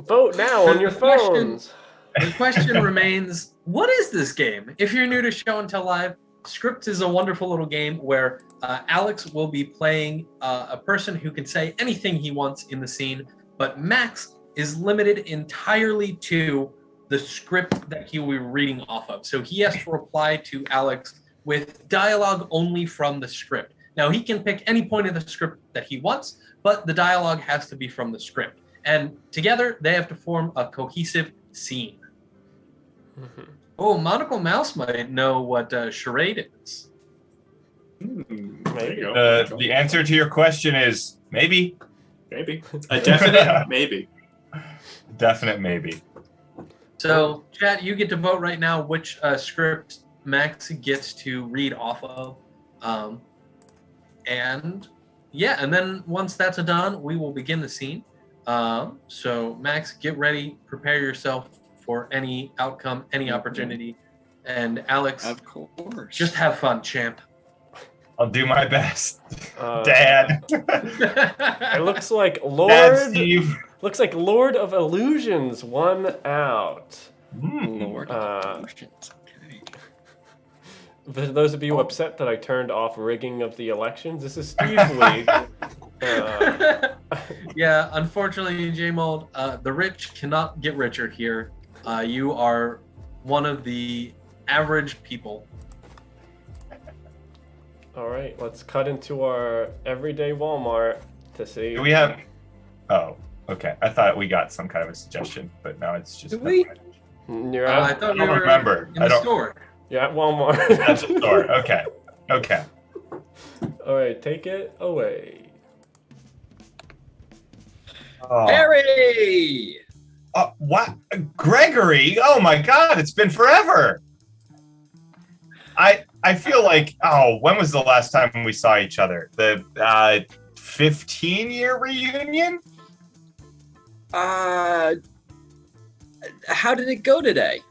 Vote now on your phones.
The question remains, what is this game? If you're new to Show and Tell Live, Scripts is a wonderful little game where Alex will be playing a person who can say anything he wants in the scene, but Max is limited entirely to the script that he will be reading off of. So he has to reply to Alex with dialogue only from the script. Now, he can pick any point of the script that he wants, but the dialogue has to be from the script. And together, they have to form a cohesive scene. Mm-hmm. Oh, Monocle Mouse might know what charade is.
Maybe.
The answer to your question is maybe.
Maybe. A definite maybe.
Definite maybe.
So, chat, you get to vote right now which script Max gets to read off of. And then once that's done, we will begin the scene. So, Max, get ready, prepare yourself for any outcome, any opportunity. And Alex,
Of course.
just have fun, champ.
I'll do my best. Dad.
It looks like Lord.
Dad, Steve.
Looks like Lord of Illusions won out.
Lord of Illusions.
For those of you upset that I turned off rigging of the elections, this is Steve's league.
Yeah, unfortunately, J-Mold, the rich cannot get richer here. You are one of the average people.
All right, let's cut into our everyday Walmart to see.
Do we have... Oh, okay. I thought we got some kind of a suggestion, but now it's just...
Do we?
You're
I
at,
thought we
don't
were
remember.
in
I
the
don't-
store.
you're at Walmart.
That's the store. Okay.
All right, take it away.
Oh.
Harry!
What? Gregory? Oh my God, it's been forever. I feel like, when was the last time we saw each other? The 15-year reunion?
How did it go today?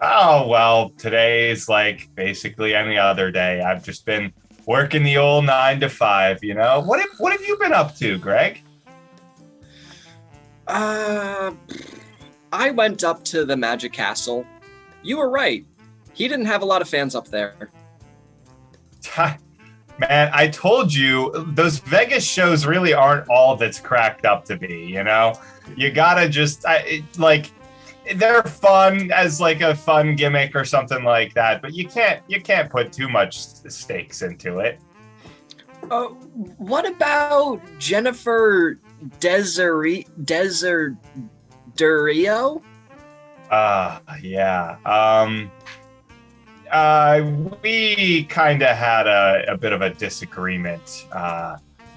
Oh, well, today is like basically any other day. I've just been working the old 9 to 5, you know? What have you been up to, Greg?
I went up to the Magic Castle. You were right. He didn't have a lot of fans up there.
Man, I told you, those Vegas shows really aren't all that's cracked up to be, you know? You gotta just, they're fun as like a fun gimmick or something like that, but you can't put too much stakes into it.
What about Jennifer Deserio?
Yeah. We kind of had a bit of a disagreement.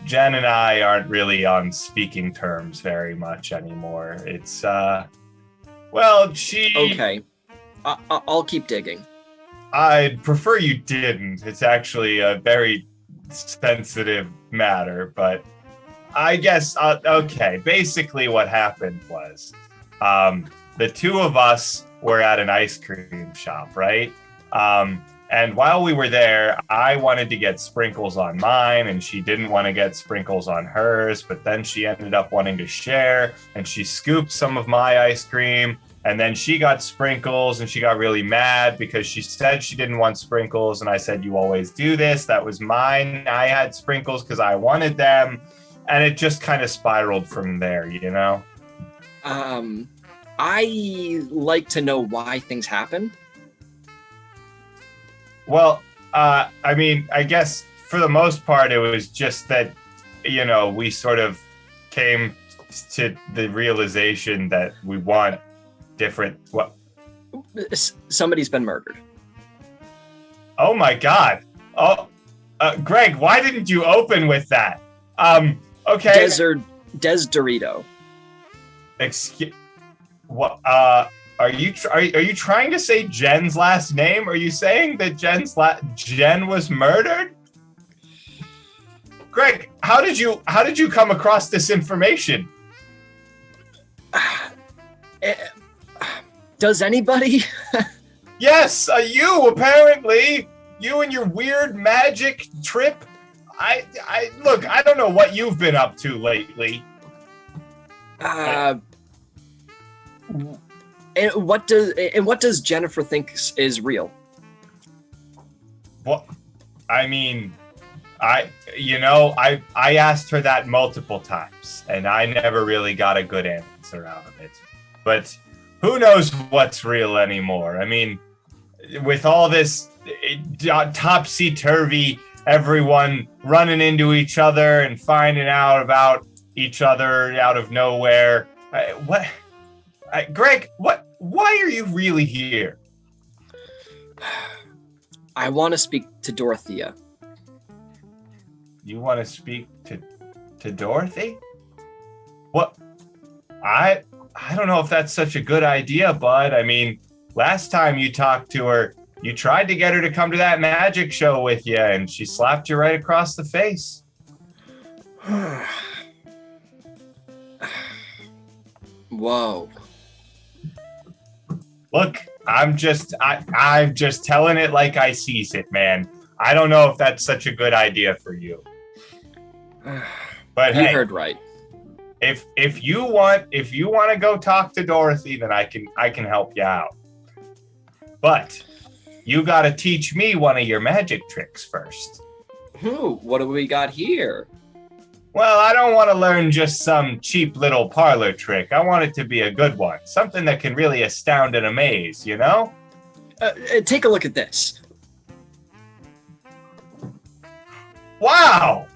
Jen and I aren't really on speaking terms very much anymore. It's, she...
Okay. I'll keep digging.
I'd prefer you didn't. It's actually a very sensitive matter, but I guess, okay. Basically what happened was, the two of us were at an ice cream shop, right? And while we were there, I wanted to get sprinkles on mine and she didn't want to get sprinkles on hers, but then she ended up wanting to share and she scooped some of my ice cream and then she got sprinkles and she got really mad because she said she didn't want sprinkles and I said, you always do this. That was mine. I had sprinkles because I wanted them. And it just kind of spiraled from there, you know?
I like to know why things happen.
Well, I mean, I guess for the most part, it was just that, you know, we sort of came to the realization that we want different. What?
Somebody's been murdered.
Oh my God! Oh, Greg, why didn't you open with that? Okay.
Des Dorito.
Excuse. What? Are you trying to say Jen's last name? Are you saying that Jen was murdered? Greg, how did you come across this information?
Does anybody?
Yes, you apparently. You and your weird magic trip. I look. I don't know what you've been up to lately.
And what does Jennifer think is real?
Well, I mean, I asked her that multiple times, and I never really got a good answer out of it. But who knows what's real anymore? I mean, with all this topsy-turvy, everyone running into each other and finding out about each other out of nowhere. Greg, why are you really here?
I want to speak to Dorothea.
You want to speak to Dorothy? What? I don't know if that's such a good idea, bud. I mean, last time you talked to her, you tried to get her to come to that magic show with you, and she slapped you right across the face.
Whoa.
Look, I'm just telling it like I sees it, man. I don't know if that's such a good idea for you. But
you
hey,
heard right.
If you want to go talk to Dorothy, then I can help you out. But you got to teach me one of your magic tricks first.
What do we got here?
Well, I don't want to learn just some cheap little parlor trick. I want it to be a good one. Something that can really astound and amaze, you know?
Take a look at this.
Wow!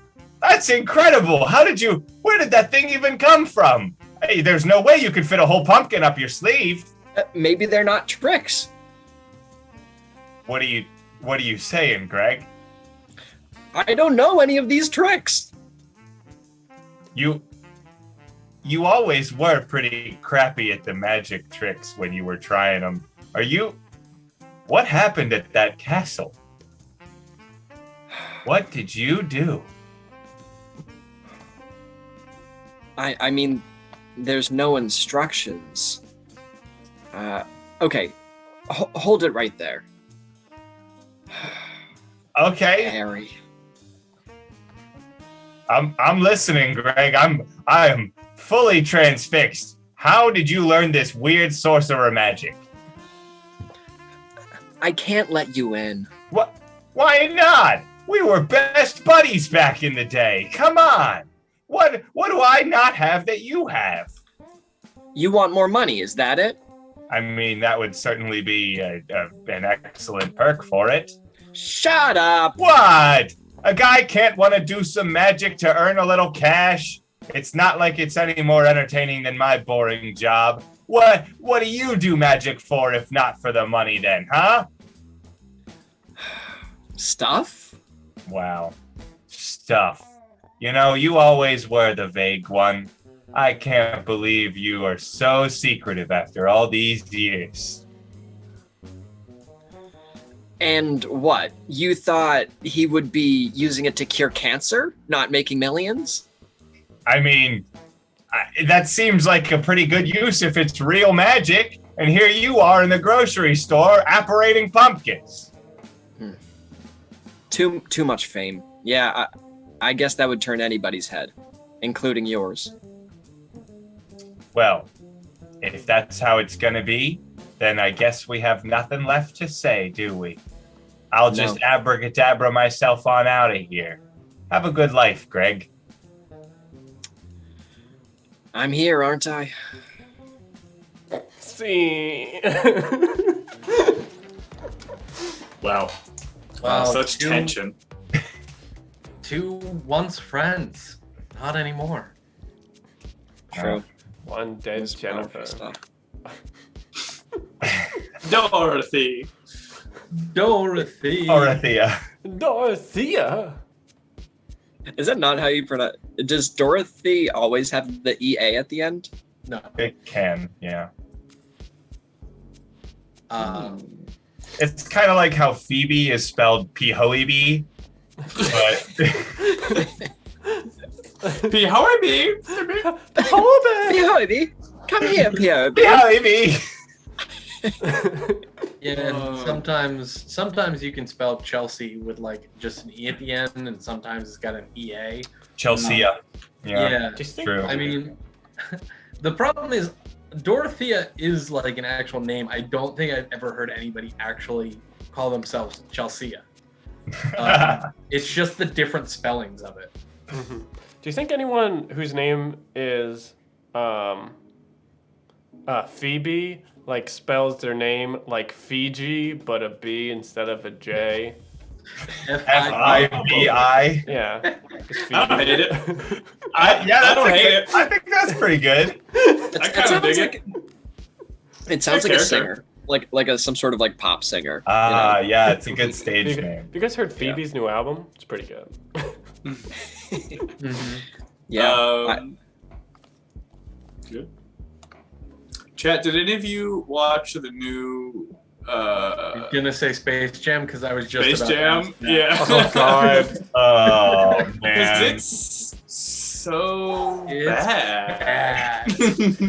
That's incredible! Where did that thing even come from? Hey, there's no way you could fit a whole pumpkin up your sleeve.
Maybe they're not tricks.
What are you saying, Greg?
I don't know any of these tricks.
You always were pretty crappy at the magic tricks when you were trying them. What happened at that castle? What did you do?
I mean, there's no instructions. Okay, hold it right there.
Okay.
Harry.
I'm listening, Greg. I am fully transfixed. How did you learn this weird sorcerer magic?
I can't let you in.
What? Why not? We were best buddies back in the day. Come on. What do I not have that you have?
You want more money, is that it?
I mean, that would certainly be an excellent perk for it.
Shut up!
What? A guy can't want to do some magic to earn a little cash? It's not like it's any more entertaining than my boring job. What do you do magic for if not for the money then, huh?
Stuff?
Wow. Stuff. You know, you always were the vague one. I can't believe you are so secretive after all these years.
And what? You thought he would be using it to cure cancer, not making millions?
I mean, that seems like a pretty good use if it's real magic. And here you are in the grocery store apparating pumpkins.
Too much fame. Yeah, I guess that would turn anybody's head, including yours.
Well, if that's how it's gonna be, then I guess we have nothing left to say, do we? I'll just abracadabra myself on out of here. Have a good life, Greg.
I'm here, aren't I?
See.
Wow.
Wow,
Such tension.
Two once friends, not anymore.
True.
One dead
This
Jennifer.
stuff.
Dorothy.
Dorothea.
Dorothea.
Is that not how you pronounce? Does Dorothy always have the EA at the end?
No.
It can, yeah. It's kind of like how Phoebe is spelled P-H-O-E-B, but...
P-H-O-E-B.
P.O.B. Come here, P.O.B.
P-H-O-E-B.
Yeah, sometimes you can spell Chelsea with like just an E at the end, and sometimes it's got an EA.
Chelsea.
Yeah,
True.
I mean, the problem is Dorothea is like an actual name. I don't think I've ever heard anybody actually call themselves Chelsea. It's just the different spellings of it.
Mm-hmm. Do you think anyone whose name is Phoebe like spells their name like Fiji but a B instead of a J?
F-I-B-I.
Yeah.
I don't hate it.
I
don't hate it.
I think that's pretty good.
I kind of dig it.
It sounds like
Good
a singer, like some sort of like pop singer.
Yeah, it's a good stage name.
Have you guys heard Phoebe's new album? It's pretty good.
Mm-hmm.
Yeah.
Good. Chat, did any of you watch the new
You're gonna say Space Jam because I was just
Space
about to
Jam?
ask that.
Yeah.
Oh god.
Oh,
Because
man.
it's so
It's
bad.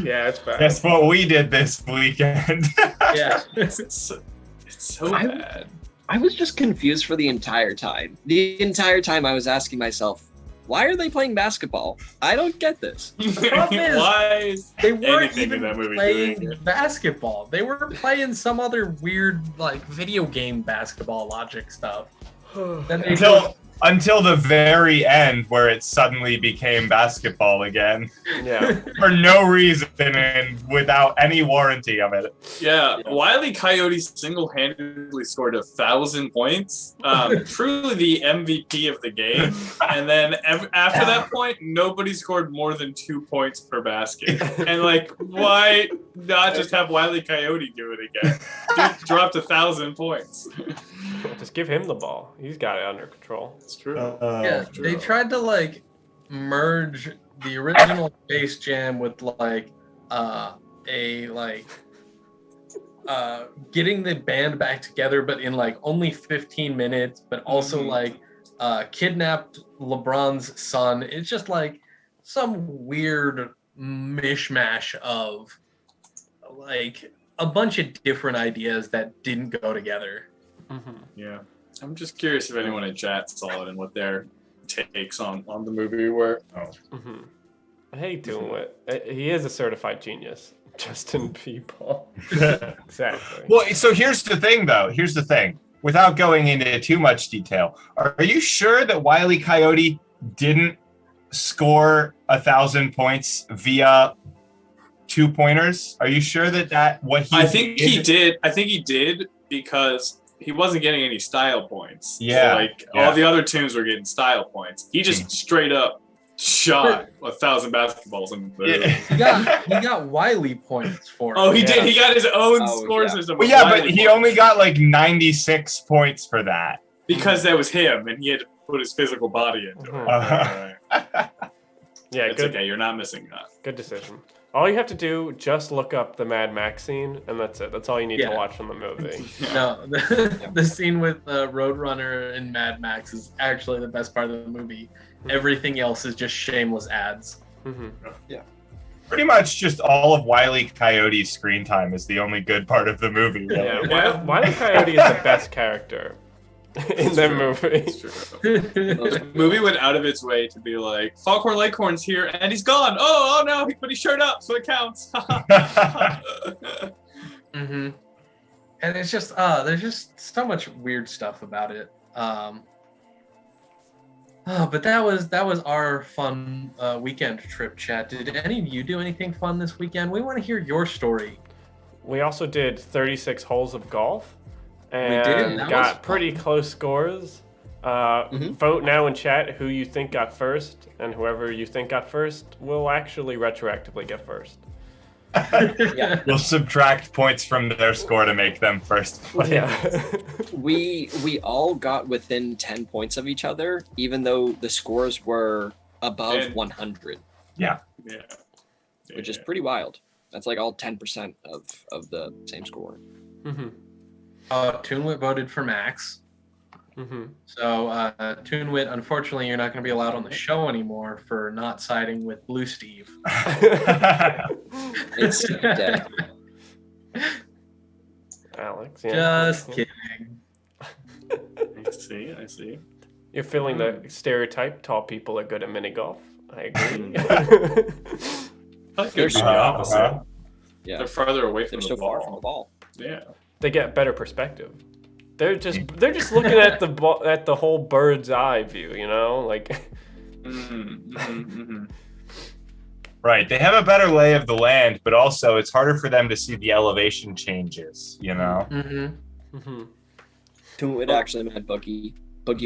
Yeah, it's bad.
That's what we did this weekend.
Yeah.
It's so bad.
I was just confused for the entire time. The entire time I was asking myself, why are they playing basketball? I don't get this.
The problem is,
Why is
they weren't
anything in
even
that movie
playing
doing it?
basketball. They were playing some other weird, like, video game basketball logic stuff. Then they
Until the very end, where it suddenly became basketball again.
Yeah.
For no reason and without any warranty of it.
Yeah, Wile E. Coyote single-handedly scored 1,000 points. Truly the MVP of the game. And then after that point, nobody scored more than 2 points per basket. And like, why not just have Wile E. Coyote do it again? Dude dropped 1,000 points.
Just give him the ball. He's got it under control.
It's true.
Yeah, they tried to like merge the original Space Jam with like getting the band back together, but in like only 15 minutes, but also like kidnapped LeBron's son. It's just like some weird mishmash of like a bunch of different ideas that didn't go together.
Yeah. I'm just curious if anyone in chat saw it and what their takes on the movie were.
I hate doing it. He is a certified genius. Justin People. Exactly.
Well, so here's the thing, though. Here's the thing. Without going into too much detail, are you sure that Wile E. Coyote didn't score 1,000 points via 2-pointers? Are you sure that what he?
I think he did. I think he did because he wasn't getting any style points.
Yeah.
So, like all the other teams were getting style points. He just straight up shot 1,000 basketballs in the
He got Wiley points for it.
Oh, he did. He got his own score system.
Well, yeah, but he only got like 96 points for that.
Because that was him, and he had to put his physical body into it.
Uh-huh.
Yeah,
it's okay. You're not missing that.
Good decision. All you have to do, just look up the Mad Max scene, and that's it. That's all you need to watch from the movie.
No, the scene with Roadrunner and Mad Max is actually the best part of the movie. Everything else is just shameless ads.
Yeah. Pretty much just all of Wile E. Coyote's screen time is the only good part of the movie.
Yeah, Wile E. Coyote is the best character in that movie.
The movie went out of its way to be like, Foghorn Leghorn's here, and he's gone. Oh no, he put his shirt up, so it counts.
And it's just, there's just so much weird stuff about it. But that was our fun weekend trip, chat. Did any of you do anything fun this weekend? We want to hear your story.
We also did 36 holes of golf and
That was
got
fun.
pretty close scores. Vote now in chat who you think got first, and whoever you think got first will actually retroactively get first.
We'll subtract points from their score to make them first place.
We all got within 10 points of each other, even though the scores were above 100.
Yeah.
Which is pretty wild. That's like all 10% of the same score.
Toonwit voted for Max. So, Toonwit, unfortunately, you're not going to be allowed on the show anymore for not siding with Blue Steve.
It's dead.
Alex,
Just kidding.
I see.
You're feeling the stereotype, tall people are good at mini golf. I agree.
They're the opposite.
Yeah.
They're farther away from
They're
the
so
ball.
far from the ball.
Yeah.
They get better perspective. They're just looking at the whole bird's eye view, you know, like.
Right. They have a better lay of the land, but also it's harder for them to see the elevation changes, you know?
Toonwit actually meant Boogie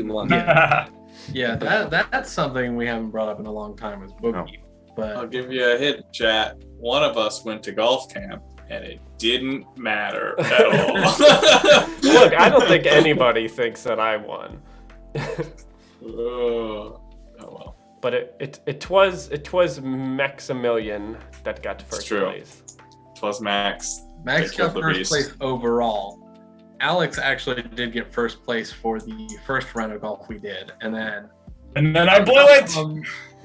won.
Yeah, that's something we haven't brought up in a long time is Boogie. But
I'll give you a hint, chat. One of us went to golf camp, and it didn't matter at all.
Look, I don't think anybody thinks that I won.
Oh well.
But it was Maximilian that got to first place.
It was Max.
Max
They
got
killed the
first
beast.
place overall. Alex actually did get first place for the first round of golf we did, and then
I blew it.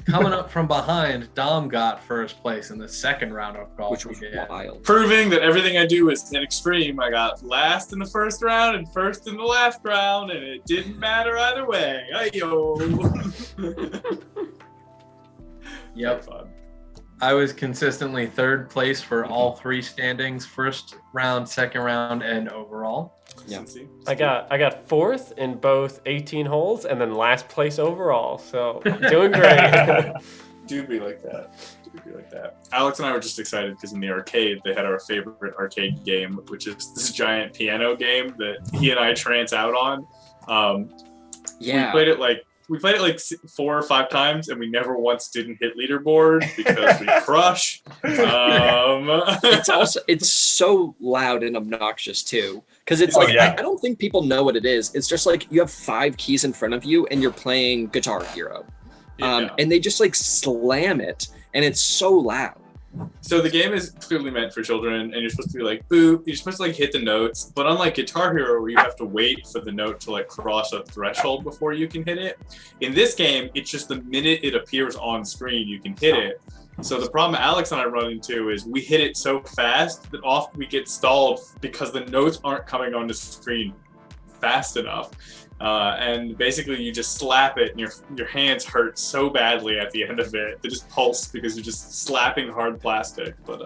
Coming up from behind, Dom got first place in the second round of golf
Which
we
was
did.
wild.
Proving that everything I do is an extreme. I got last in the first round and first in the last round, and it didn't matter either way. Ayo.
Yep. I was consistently third place for all three standings: first round, second round, and overall.
Yeah.
I got fourth in both 18 holes and then last place overall. So doing great.
Do be like that. Alex and I were just excited because in the arcade they had our favorite arcade game, which is this giant piano game that he and I trance out on. We played it like we played it like 4 or 5 times, and we never once didn't hit leaderboard because we crush.
It's so loud and obnoxious too, because it's
Oh, yeah.
I don't think people know what it is. It's just like you have 5 keys in front of you and you're playing Guitar Hero, and they just like slam it, and it's so loud.
So the game is clearly meant for children, and you're supposed to be like boop. You're supposed to like hit the notes, but unlike Guitar Hero, where you have to wait for the note to like cross a threshold before you can hit it, in this game, it's just the minute it appears on screen, you can hit it. So the problem Alex and I run into is we hit it so fast that often we get stalled because the notes aren't coming on the screen fast enough. And basically you just slap it and your hands hurt so badly at the end of it. They just pulse because you're just slapping hard plastic. But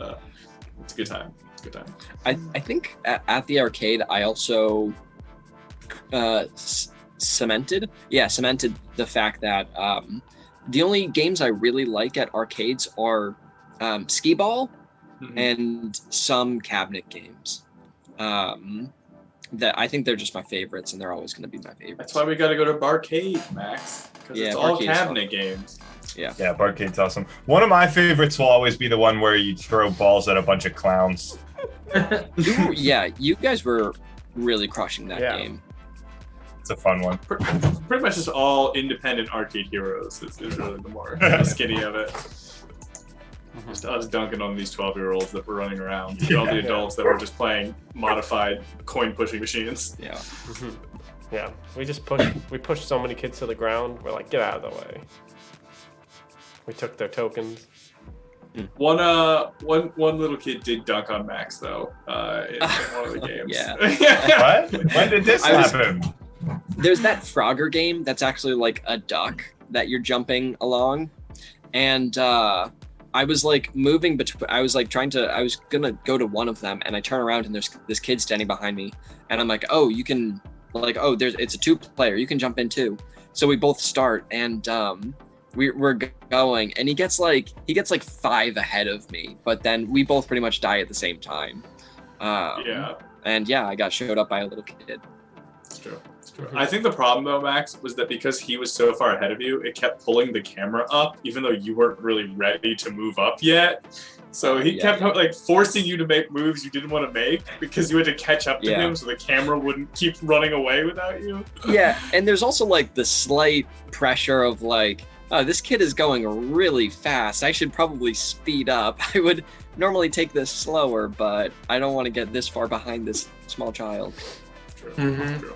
it's a good time. It's a good time.
I think at the arcade I also cemented the fact that the only games I really like at arcades are skee ball and some cabinet games. That I think they're just my favorites, and they're always going to be my favorites.
That's why we got to go to Barcade, Max, because it's all cabinet games.
Yeah,
Barcade's awesome. One of my favorites will always be the one where you throw balls at a bunch of clowns.
You guys were really crushing that game.
It's a fun one.
Pretty much just all independent arcade heroes is really the more skinny of it. Just us dunking on these 12-year-olds that were running around. All the adults that were just playing modified coin-pushing machines.
Yeah.
Yeah. We pushed so many kids to the ground. We're like, get out of the way. We took their tokens.
One little kid did dunk on Max though in one of the games.
Yeah.
What? When did this happen?
There's that Frogger game that's actually like a duck that you're jumping along, and I was like moving between. I was gonna go to one of them, and I turn around and there's this kid standing behind me, and I'm like, oh, you can it's a 2-player. You can jump in too. So we both start, and we're going, and he gets like 5 ahead of me, but then we both pretty much die at the same time. And I got showed up by a little kid.
It's true. I think the problem though, Max, was that because he was so far ahead of you, it kept pulling the camera up, even though you weren't really ready to move up yet. So he kept like forcing you to make moves you didn't want to make because you had to catch up to him, so the camera wouldn't keep running away without you.
Yeah, and there's also like the slight pressure of like, oh, this kid is going really fast. I should probably speed up. I would normally take this slower, but I don't want to get this far behind this small child.
True.
Mm-hmm.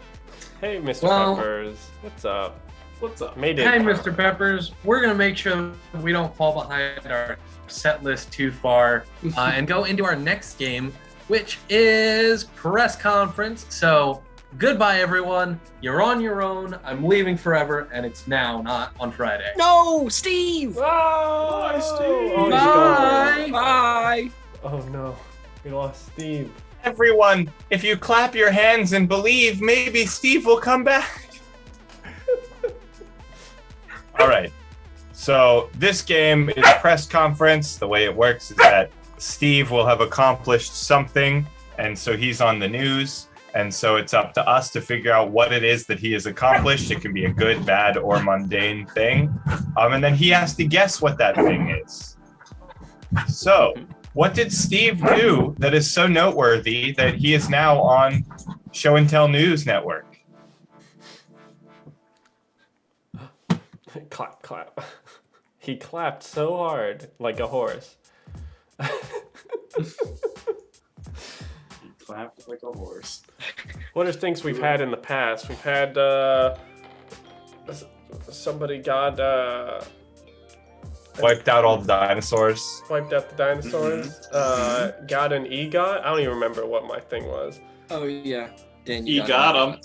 Hey, Mr. Peppers. What's up?
What's up?
Hey, Mr. Peppers. We're going to make sure we don't fall behind our set list too far and go into our next game, which is press conference. So goodbye, everyone. You're on your own. I'm leaving forever, and it's now, not on Friday.
No, Steve!
Bye,
Steve!
Oh,
Bye!
Bye!
Oh, no. We lost Steve.
Everyone, if you clap your hands and believe, maybe Steve will come back. All right. So this game is press conference. The way it works is that Steve will have accomplished something, and so he's on the news. And so it's up to us to figure out what it is that he has accomplished. It can be a good, bad, or mundane thing. And then he has to guess what that thing is. So, what did Steve do that is so noteworthy that he is now on Show and Tell News Network?
Clap, clap. He clapped so hard, like a horse.
He clapped like a horse.
What are things we've had in the past? We've had somebody got
Wiped out all the dinosaurs.
wiped out the dinosaurs. Got an EGOT. I don't even remember what my thing was.
Oh yeah, Dan,
He got him.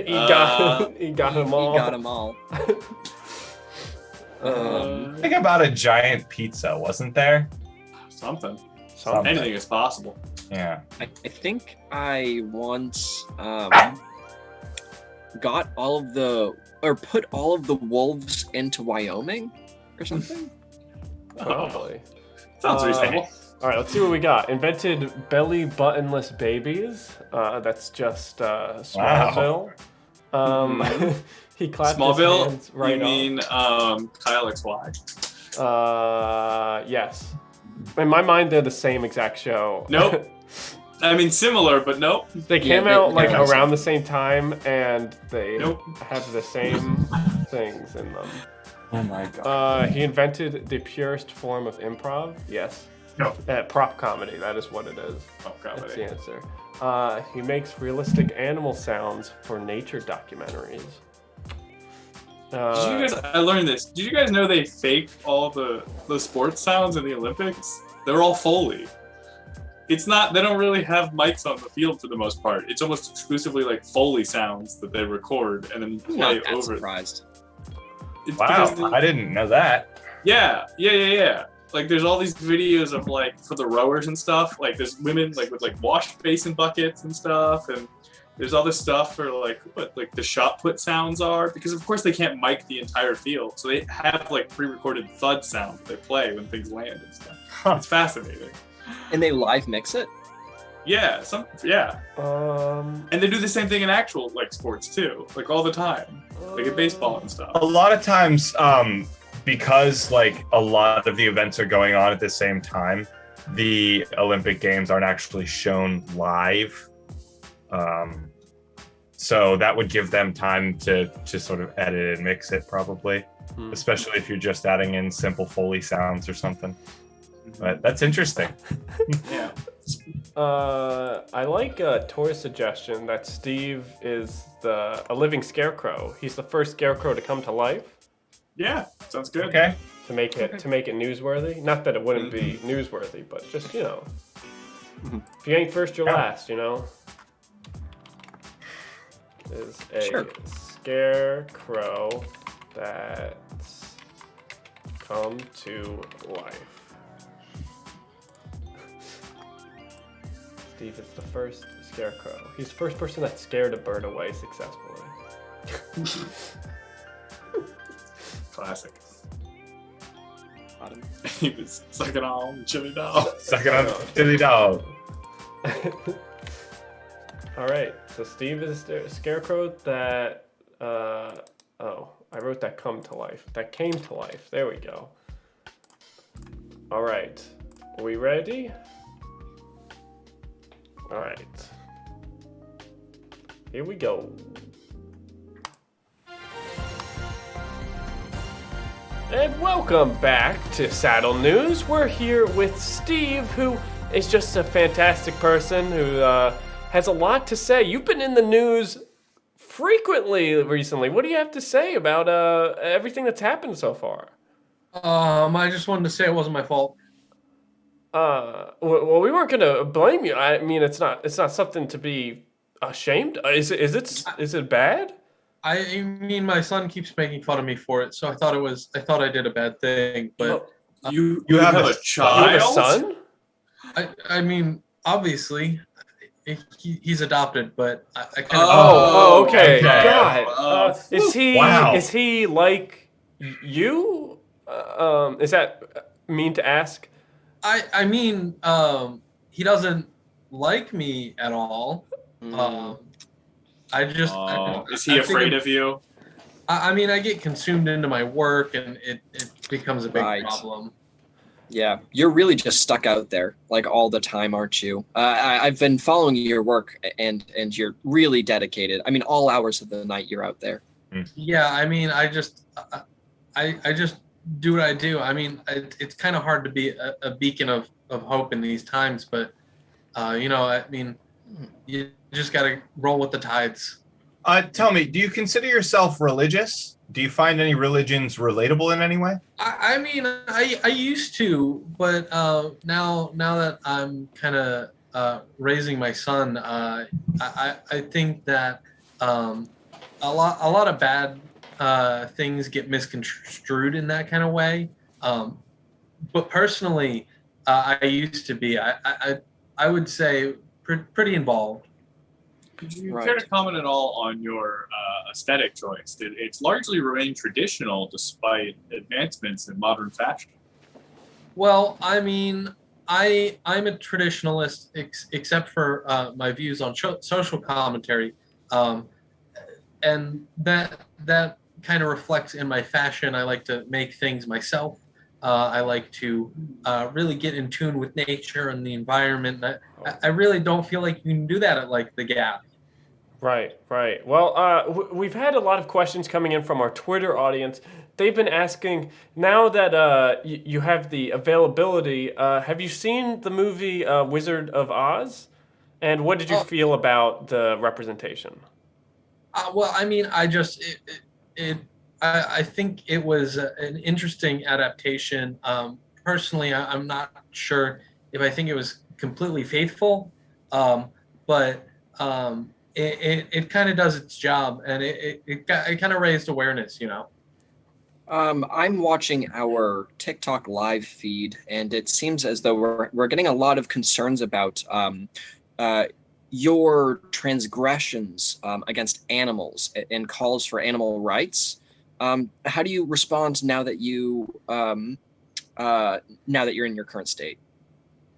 He got them all.
He got them all.
Think about a giant pizza, wasn't there?
Something.
Something.
Anything is possible.
Yeah.
I think I once got all of the, or put all of the wolves into Wyoming or something.
Probably.
Sounds reasonable.
All right, let's see what we got. Invented belly buttonless babies. That's just Smallville. He clapped
Smallville.
his hands right
you mean Kyle XY?
Yes. In my mind, they're the same exact show.
Nope. I mean, similar, but nope.
They came out like around the same time, and they
Nope.
have the same things in them.
Oh my god.
He invented the purest form of improv. Yes.
No.
Prop comedy. That is what it is.
Prop
That's
comedy.
the answer. He makes realistic animal sounds for nature documentaries.
Did you guys? I learned this. Did you guys know they fake all the sports sounds in the Olympics? They're all Foley. It's not. They don't really have mics on the field for the most part. It's almost exclusively like Foley sounds that they record and then play
Not that
over.
surprised.
It's
Wow,
because
I didn't know that.
Yeah. Like there's all these videos of like for the rowers and stuff. Like there's women like with like wash basin buckets and stuff, and there's all this stuff for like what like the shot put sounds are, because of course they can't mic the entire field, so they have like pre-recorded thud sounds that they play when things land and stuff. It's fascinating.
And they live mix it?
Yeah, and they do the same thing in actual like sports too, like all the time, like in baseball and stuff.
A lot of times, because like a lot of the events are going on at the same time, the Olympic Games aren't actually shown live. So that would give them time to sort of edit and mix it probably, especially if you're just adding in simple Foley sounds or something. But that's interesting.
Yeah.
I like Tor's suggestion that Steve is a living scarecrow. He's the first scarecrow to come to life.
Yeah, sounds good.
Okay.
To make it newsworthy. Not that it wouldn't be newsworthy, but just if you ain't first, you're last. Is a scarecrow that's come to life. Steve is the first scarecrow. He's the first person that scared a bird away successfully.
Classic. He was sucking on chili dog.
Sucking on chili dog.
All right, so Steve is a scarecrow that, I wrote that come to life. That came to life. There we go. All right, are we ready? All right. Here we go. And welcome back to Saddle News. We're here with Steve, who is just a fantastic person who has a lot to say. You've been in the news frequently recently. What do you have to say about everything that's happened so far?
I just wanted to say it wasn't my fault.
Well, we weren't gonna blame you. I mean, it's not something to be ashamed. Is it bad?
I mean, my son keeps making fun of me for it, so I thought I did a bad thing. But
you have a child?
You have a son?
I mean, obviously, he's adopted, but I kind of.
Oh, okay.
Okay.
God, is he?
Wow.
Is he like you? Is that mean to ask?
I mean, he doesn't like me at all. I just.
Is he afraid of you?
I mean, I get consumed into my work, and it becomes a big problem.
Yeah, you're really just stuck out there like all the time, aren't you? I've been following your work, and you're really dedicated. I mean, all hours of the night you're out there.
Yeah, I mean, I just do what I do. I mean, it's kind of hard to be a beacon of hope in these times, but I mean, you just got to roll with the tides.
Tell me, do you consider yourself religious? Do you find any religions relatable in any way?
I mean, I used to, but now that I'm kind of raising my son, I think that a lot of bad things get misconstrued in that kind of way. But personally, I used to be. I would say pretty involved.
Could you care to comment at all on your aesthetic choice? It's largely remained traditional despite advancements in modern fashion.
Well, I mean, I'm a traditionalist, except for my views on social commentary. and that kind of reflects in my fashion. I like to make things myself. I like to really get in tune with nature and the environment. I really don't feel like you can do that at like the Gap.
Right, right. Well, we've had a lot of questions coming in from our Twitter audience. They've been asking, now that you have the availability, have you seen the movie Wizard of Oz? And what did you feel about the representation?
Well, I mean, I think it was an interesting adaptation. Personally, I'm not sure if I think it was completely faithful, but it kind of does its job, and it kind of raised awareness, you know.
I'm watching our TikTok live feed, and it seems as though we're getting a lot of concerns about your transgressions against animals and calls for animal rights. How do you respond now that you're in your current state?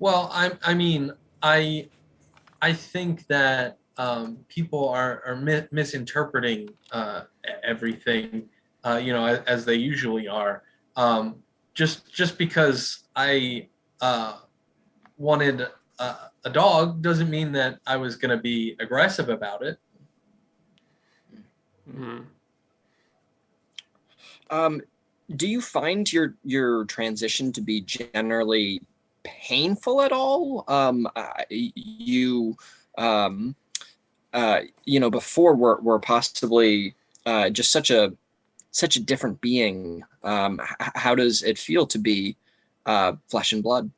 Well, I mean, I think that people are misinterpreting everything, you know, as they usually are. Just because I wanted a dog doesn't mean that I was going to be aggressive about it.
Mm-hmm.
Do you find your transition to be generally painful at all? Before were possibly just such a different being. How does it feel to be flesh and blood?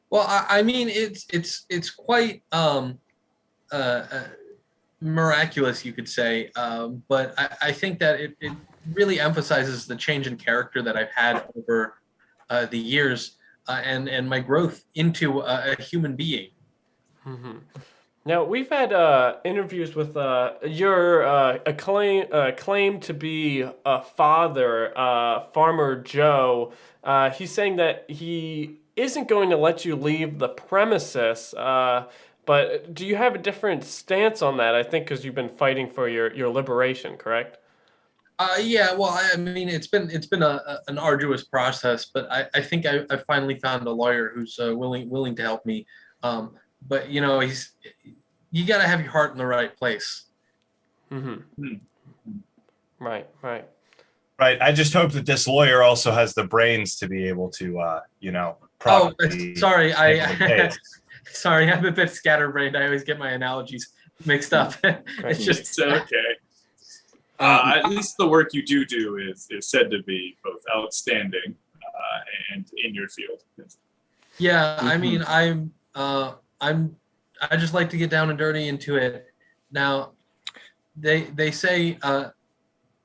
Well, I mean, it's quite miraculous, you could say, but I think that it really emphasizes the change in character that I've had over the years, and my growth into a human being.
Mm-hmm. Now, we've had interviews with your claim to be a father, Farmer Joe. He's saying that he isn't going to let you leave the premises, but do you have a different stance on that? I think because you've been fighting for your liberation, correct?
Yeah, well, I mean, it's been an arduous process, but I think I finally found a lawyer who's willing to help me. But you know, you got to have your heart in the right place.
Mm-hmm. Right.
Right. I just hope that this lawyer also has the brains to be able to, properly.
Oh, sorry, sorry, I'm a bit scatterbrained. I always get my analogies mixed up. It's just
okay. At least the work you do is said to be both outstanding and in your field.
Yeah, I mean, I just like to get down and dirty into it. Now, they say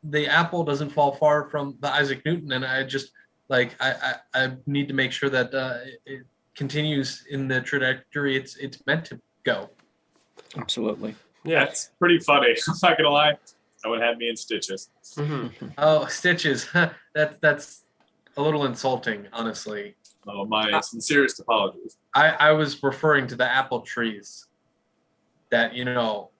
the apple doesn't fall far from the Isaac Newton, and I just like I need to make sure that it continues in the trajectory it's meant to go.
Absolutely.
Yeah,
that's pretty funny. I'm not gonna lie. That one had me in stitches.
Mm-hmm.
Oh, stitches. That's a little insulting, honestly.
Oh, my sincerest apologies.
I was referring to the apple trees that, you know,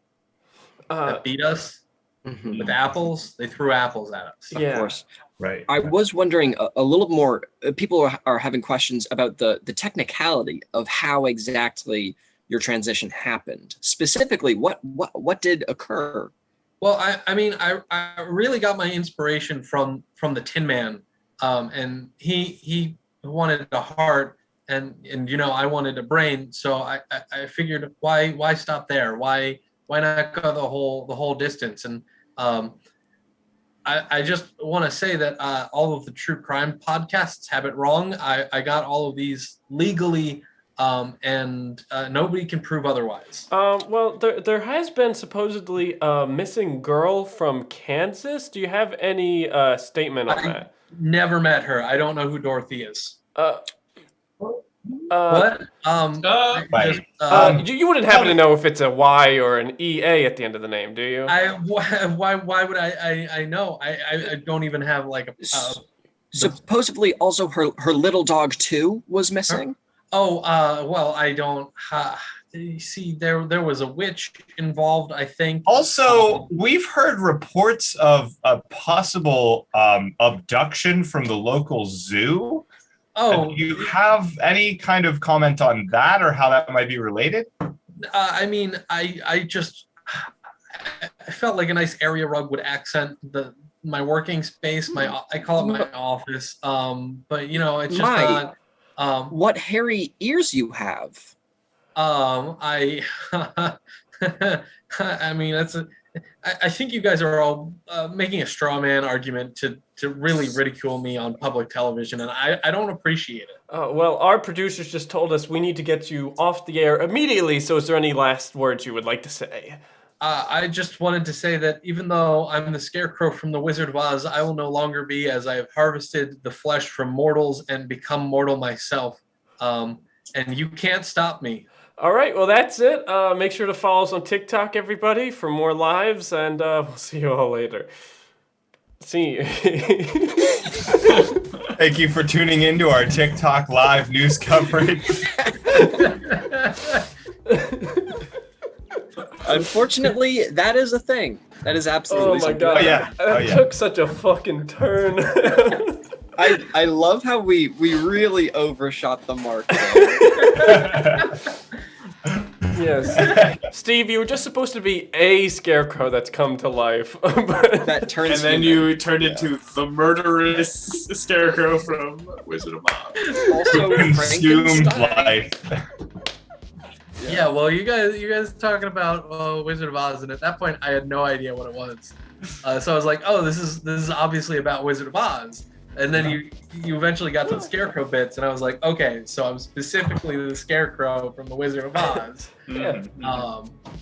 that beat us with apples. They threw apples at us.
Of course.
Right.
I was wondering a little more. People are having questions about the technicality of how exactly your transition happened. Specifically, what did occur?
Well, I mean, I really got my inspiration from the Tin Man, and he wanted a heart, and you know, I wanted a brain, so I figured why stop there? Why not go the whole distance? And I just want to say that all of the true crime podcasts have it wrong. I got all of these legally, and nobody can prove otherwise.
Well, there has been supposedly a missing girl from Kansas. Do you have any statement on that?
Never met her. I don't know who Dorothy is.
What? You wouldn't happen to know if it's a Y or an EA at the end of the name, do you?
Why would I know? I don't even have like a.
Supposedly, also her little dog too was missing.
Oh, well, I don't. you see, there was a witch involved, I think.
Also, we've heard reports of a possible abduction from the local zoo.
Oh,
do you have any kind of comment on that or how that might be related?
I mean, I felt like a nice area rug would accent my working space. I call it my office. But you know, it's just not.
What hairy ears you have?
I mean, I think you guys are all making a straw man argument to really ridicule me on public television, and I don't appreciate it.
Well, our producers just told us we need to get you off the air immediately, so is there any last words you would like to say?
I just wanted to say that even though I'm the Scarecrow from the Wizard of Oz, I will no longer be, as I have harvested the flesh from mortals and become mortal myself. And you can't stop me.
All right, well, that's it. Make sure to follow us on TikTok, everybody, for more lives, and we'll see you all later. See you.
Thank you for tuning into our TikTok live news coverage.
Unfortunately, that is a thing. That is absolutely.
Oh my god!
Oh, yeah.
That took such a fucking turn.
I love how we really overshot the mark there.
Yes, Steve, you were just supposed to be a scarecrow that's come to life.
That turns.
And then you turned into the murderous scarecrow from Wizard of Oz.
Also
Consumed
Frankenstein.
life.
Yeah, well, you guys talking about Wizard of Oz, and at that point, I had no idea what it was. So I was like, oh, this is obviously about Wizard of Oz. And then you eventually got to the Scarecrow bits, and I was like, okay, so I'm specifically the Scarecrow from the Wizard of Oz.
Yeah.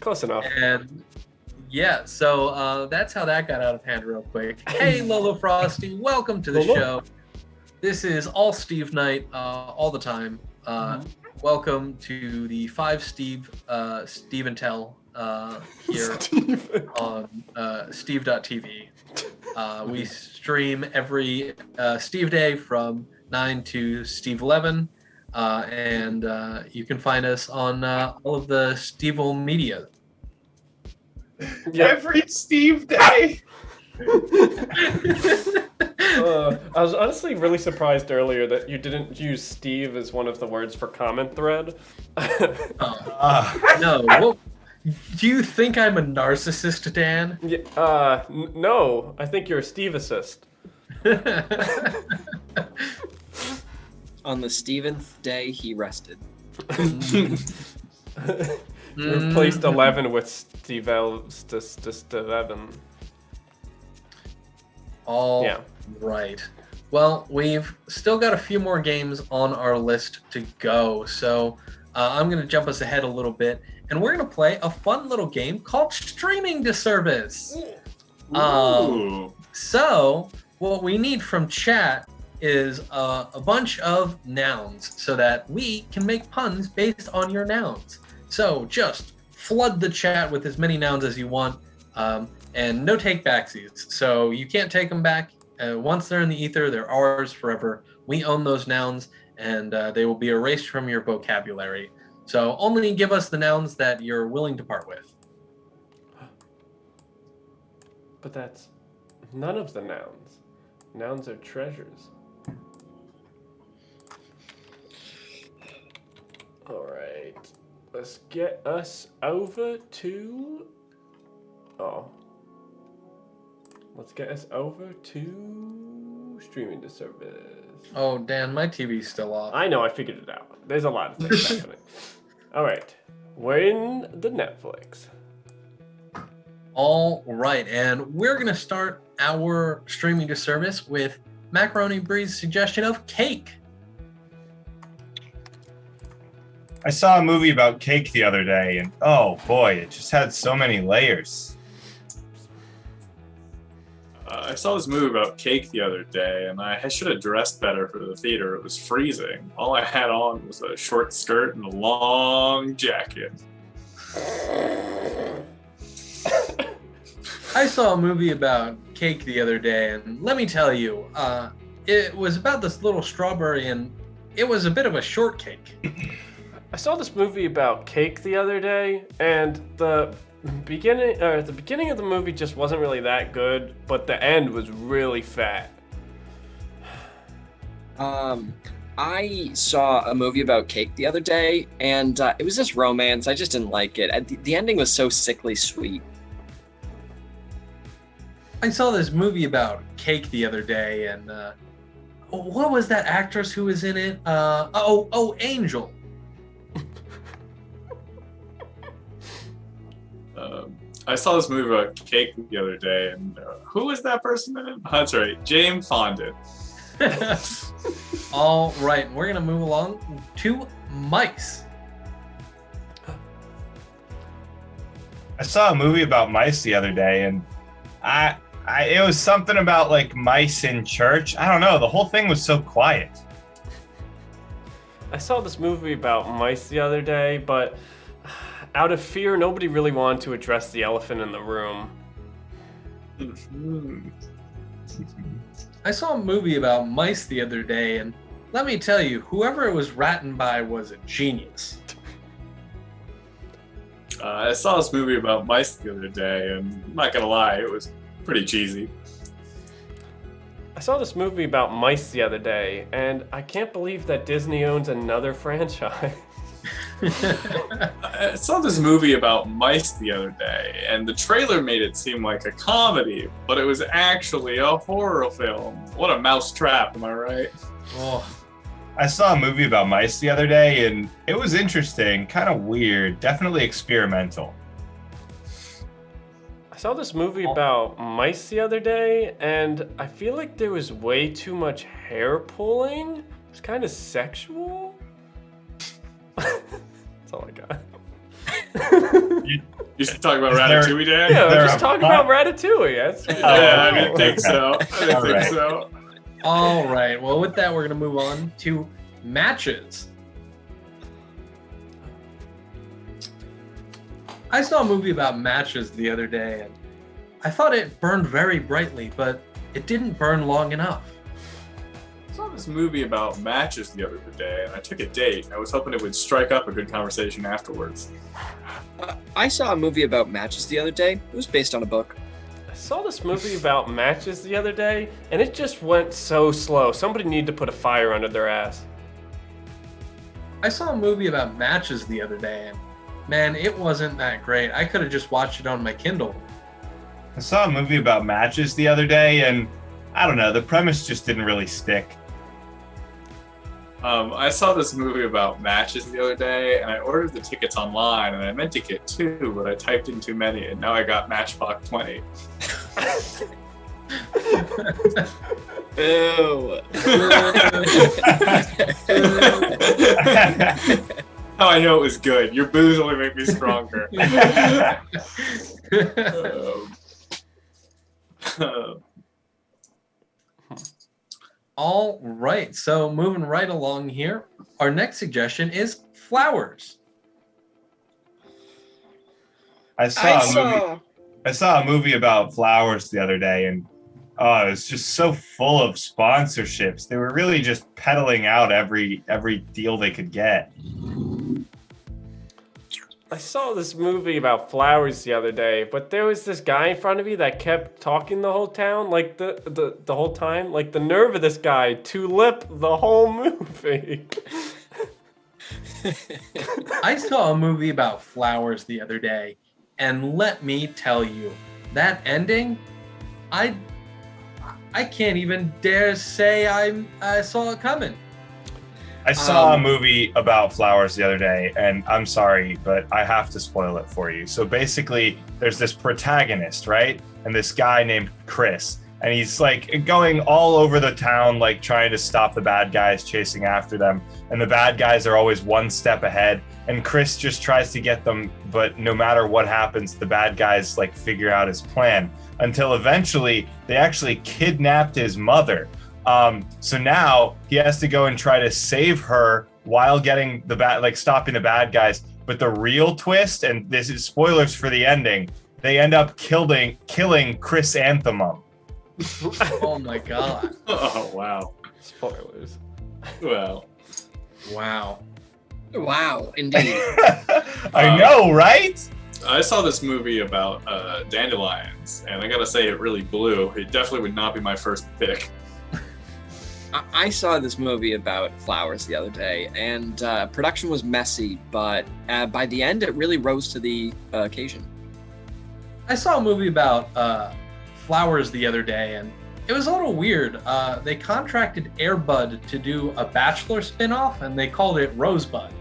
Close enough.
And yeah, so that's how that got out of hand real quick. Hey, Lola Frosty, welcome to the show. This is all Steve night, all the time. Welcome to the 5 Steve and Tell here on Steve.tv. We stream every Steve Day from 9 to Steve 11, and you can find us on all of the Steve-ol media.
Every Steve Day.
I was honestly really surprised earlier that you didn't use Steve as one of the words for comment thread.
No. Well, do you think I'm a narcissist, Dan?
Yeah, no. I think you're a Steve-assist.
On the Stephen's day, he rested.
Replaced 11 with Steve 11.
All right. Well, we've still got a few more games on our list to go, so I'm going to jump us ahead a little bit, and we're going to play a fun little game called Streaming Disservice. So what we need from chat is a bunch of nouns so that we can make puns based on your nouns. So just flood the chat with as many nouns as you want, and no take backsies. So you can't take them back. Once they're in the ether, they're ours forever. We own those nouns, and they will be erased from your vocabulary. So only give us the nouns that you're willing to part with.
But that's none of the nouns. Nouns are treasures. All right. Let's get us over to... Let's get us over to Streaming Disservice.
Oh, Dan, my TV's still off.
I know, I figured it out. There's a lot of things happening. All right. We're in the Netflix.
All right, and we're going to start our Streaming Disservice with Macaroni Bree's suggestion of cake.
I saw a movie about cake the other day, and oh boy, it just had so many layers.
I saw this movie about cake the other day, and I should have dressed better for the theater. It was freezing. All I had on was a short skirt and a long jacket.
I saw a movie about cake the other day, and let me tell you, it was about this little strawberry, and it was a bit of a shortcake.
I saw this movie about cake the other day, and the beginning of the movie just wasn't really that good, but the end was really fat.
I saw a movie about cake the other day, and it was this romance. I just didn't like it. The ending was so sickly sweet.
I saw this movie about cake the other day, and what was that actress who was in it? Angel.
I saw this movie about cake the other day, and who was that person in it? That's right, Jane Fonda.
All right, we're gonna move along to mice.
I saw a movie about mice the other day, and it was something about like mice in church. I don't know. The whole thing was so quiet.
I saw this movie about mice the other day, but out of fear, nobody really wanted to address the elephant in the room.
I saw a movie about mice the other day, and let me tell you, whoever it was written by was a genius.
I saw this movie about mice the other day, and I'm not gonna lie, it was pretty cheesy.
I saw this movie about mice the other day, and I can't believe that Disney owns another franchise.
I saw this movie about mice the other day, and the trailer made it seem like a comedy, but it was actually a horror film. What a mouse trap, am I right?
Oh,
I saw a movie about mice the other day, and it was interesting, kind of weird, definitely experimental.
I saw this movie about mice the other day, and I feel like there was way too much hair pulling. It was kind of sexual. That's all I got.
You should talk about Ratatouille, Dan?
Yeah, just talk about Ratatouille.
I didn't think so. I didn't think so.
all right. Well, with that, we're gonna move on to matches. I saw a movie about matches the other day, and I thought it burned very brightly, but it didn't burn long enough.
I saw this movie about matches the other day, and I took a date. I was hoping it would strike up a good conversation afterwards.
I saw a movie about matches the other day. It was based on a book.
I saw this movie about matches the other day, and it just went so slow. Somebody needed to put a fire under their ass.
I saw a movie about matches the other day, and man, it wasn't that great. I could have just watched it on my Kindle.
I saw a movie about matches the other day, and I don't know, the premise just didn't really stick.
I saw this movie about matches the other day, and I ordered the tickets online, and I meant to get 2, but I typed in too many, and now I got Matchbox 20.
Ew.
How I know it was good. Your booze only make me stronger.
All right, so moving right along here, our next suggestion is flowers.
I saw a movie about flowers the other day, and it was just so full of sponsorships. They were really just peddling out every deal they could get.
I saw this movie about flowers the other day, but there was this guy in front of me that kept talking the whole town, like the whole time. Like the nerve of this guy to lip the whole movie.
I saw a movie about flowers the other day, and let me tell you, that ending, I can't even dare say I saw it coming.
I saw a movie about flowers the other day, and I'm sorry, but I have to spoil it for you. So basically, there's this protagonist, right? And this guy named Chris, and he's like going all over the town, like trying to stop the bad guys chasing after them. And the bad guys are always one step ahead, and Chris just tries to get them, but no matter what happens, the bad guys like figure out his plan until eventually they actually kidnapped his mother. So now he has to go and try to save her while getting stopping the bad guys. But the real twist, and this is spoilers for the ending, they end up killing Chris Anthem.
Oh my god.
Oh, wow.
Spoilers.
Well.
Wow.
Wow, indeed.
I know, right?
I saw this movie about dandelions, and I gotta say, it really blew. It definitely would not be my first pick.
I saw this movie about flowers the other day, and production was messy, but by the end, it really rose to the occasion.
I saw a movie about flowers the other day, and it was a little weird. They contracted Air Bud to do a Bachelor spinoff, and they called it Rosebud.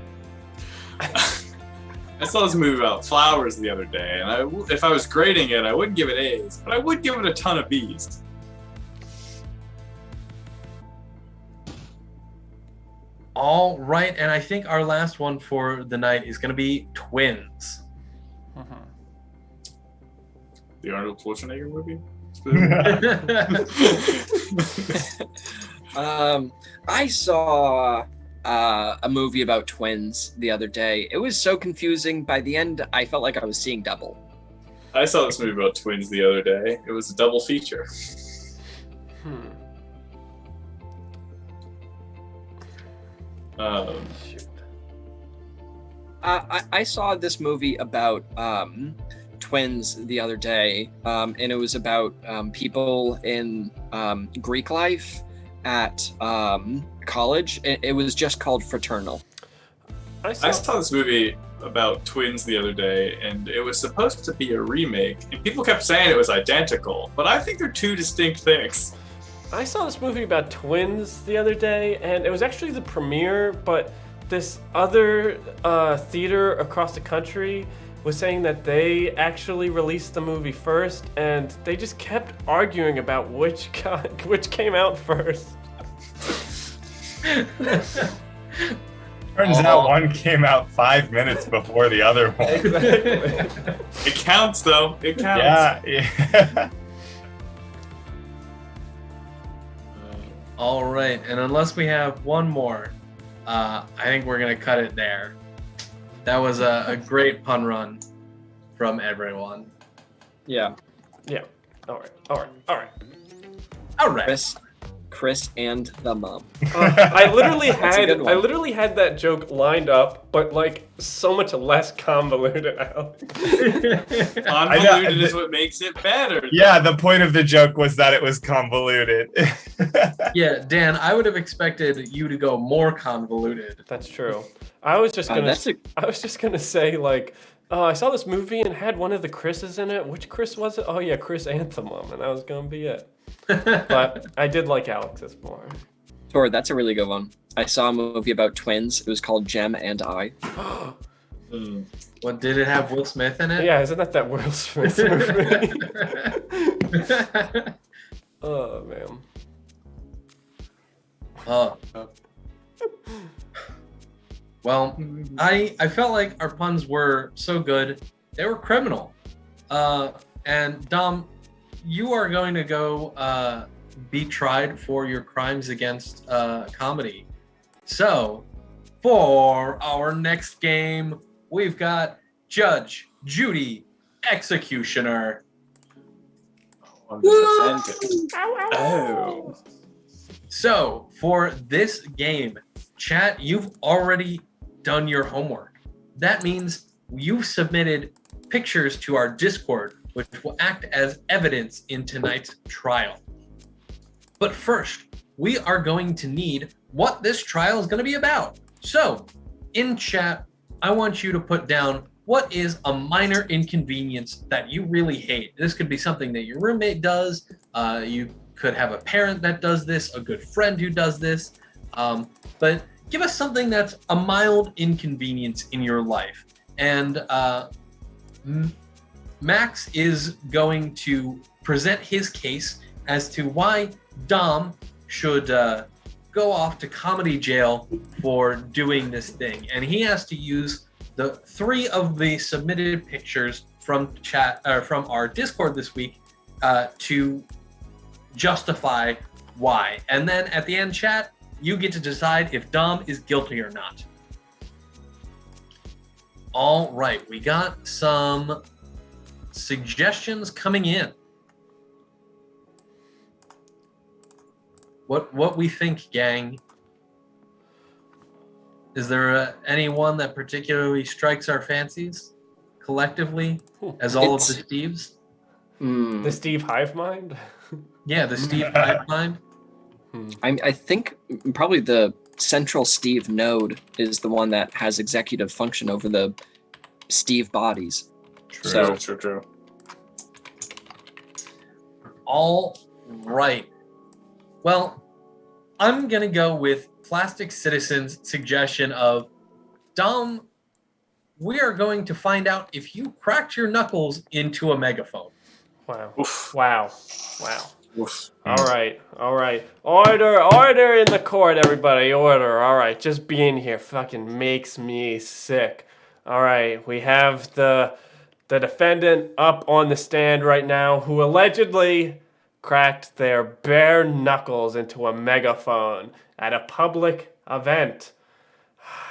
I saw this movie about flowers the other day, and if I was grading it, I wouldn't give it A's, but I would give it a ton of B's.
All right, and I think our last one for the night is going to be Twins.
The Arnold Schwarzenegger movie?
I saw a movie about twins the other day. It was so confusing. By the end, I felt like I was seeing double.
I saw this movie about twins the other day. It was a double feature.
I saw this movie about twins the other day, and it was about people in Greek life at college. It was just called Fraternal.
I saw this movie about twins the other day, and it was supposed to be a remake, and people kept saying it was identical, but I think they're two distinct things.
I saw this movie about twins the other day, and it was actually the premiere, but this other theater across the country was saying that they actually released the movie first, and they just kept arguing about which came out first.
Turns out one came out 5 minutes before the other one.
Exactly.
It counts, though. It counts.
Yeah.
All right, and unless we have one more, I think we're going to cut it there. That was a great pun run from everyone.
Yeah.
Yeah. All right.
Chris and the mom.
I literally
That's a good one.
had that joke lined up, but like so much less convoluted.
Convoluted is what makes it better.
Yeah, the point of the joke was that it was convoluted.
Yeah, Dan, I would have expected you to go more convoluted.
That's true. I was just gonna say like, I saw this movie and it had one of the Chris's in it. Which Chris was it? Oh yeah, Chris Anthem, and that was gonna be it. But I did like Alex's more.
Tor, that's a really good one. I saw a movie about twins. It was called Gem and I.
What, did it have Will Smith in it?
Yeah, isn't that Will Smith movie? Oh man.
Well, I felt like our puns were so good, they were criminal. And Dom, you are going to go be tried for your crimes against comedy. So, for our next game, we've got Judge, Judy, Executioner.
Oh.
So, for this game, chat, you've already done your homework. That means you've submitted pictures to our Discord, which will act as evidence in tonight's trial. But first, we are going to need what this trial is going to be about. So, in chat, I want you to put down what is a minor inconvenience that you really hate. This could be something that your roommate does. You could have a parent that does this, a good friend who does this. But give us something that's a mild inconvenience in your life. And Max is going to present his case as to why Dom should go off to comedy jail for doing this thing. And he has to use the 3 of the submitted pictures from from our Discord this week to justify why. And then at the end, chat, you get to decide if Dom is guilty or not. All right, we got some suggestions coming in. What we think, gang? Is there anyone that particularly strikes our fancies collectively as all of the Steves?
The Steve Hive Mind?
Yeah, the Steve Hive Mind.
I think probably the central Steve node is the one that has executive function over the Steve bodies.
True.
All right. Well, I'm going to go with Plastic Citizen's suggestion of, Dom, we are going to find out if you cracked your knuckles into a megaphone.
Wow.
Oof.
Wow.
Oof.
All right. Order in the court, everybody. Order. All right. Just being here fucking makes me sick. All right. We have the defendant up on the stand right now who allegedly cracked their bare knuckles into a megaphone at a public event.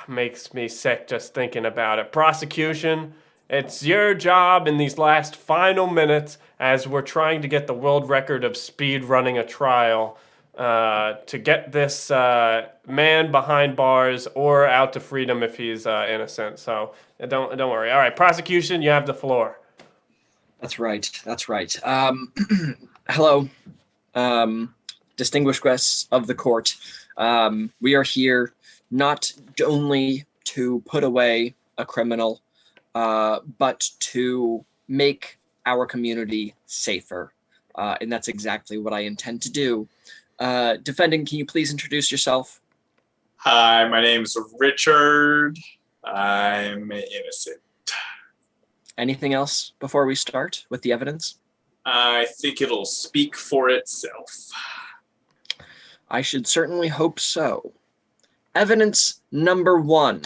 Makes me sick just thinking about it. Prosecution, it's your job in these last final minutes as we're trying to get the world record of speed running a trial to get this man behind bars or out to freedom if he's innocent. So don't worry. All right, prosecution, you have the floor.
That's right. Hello, distinguished guests of the court. We are here not only to put away a criminal, but to make our community safer. And that's exactly what I intend to do. Defendant, can you please introduce yourself?
Hi, my name's Richard. I'm innocent.
Anything else before we start with the evidence?
I think it'll speak for itself.
I should certainly hope so. Evidence number 1.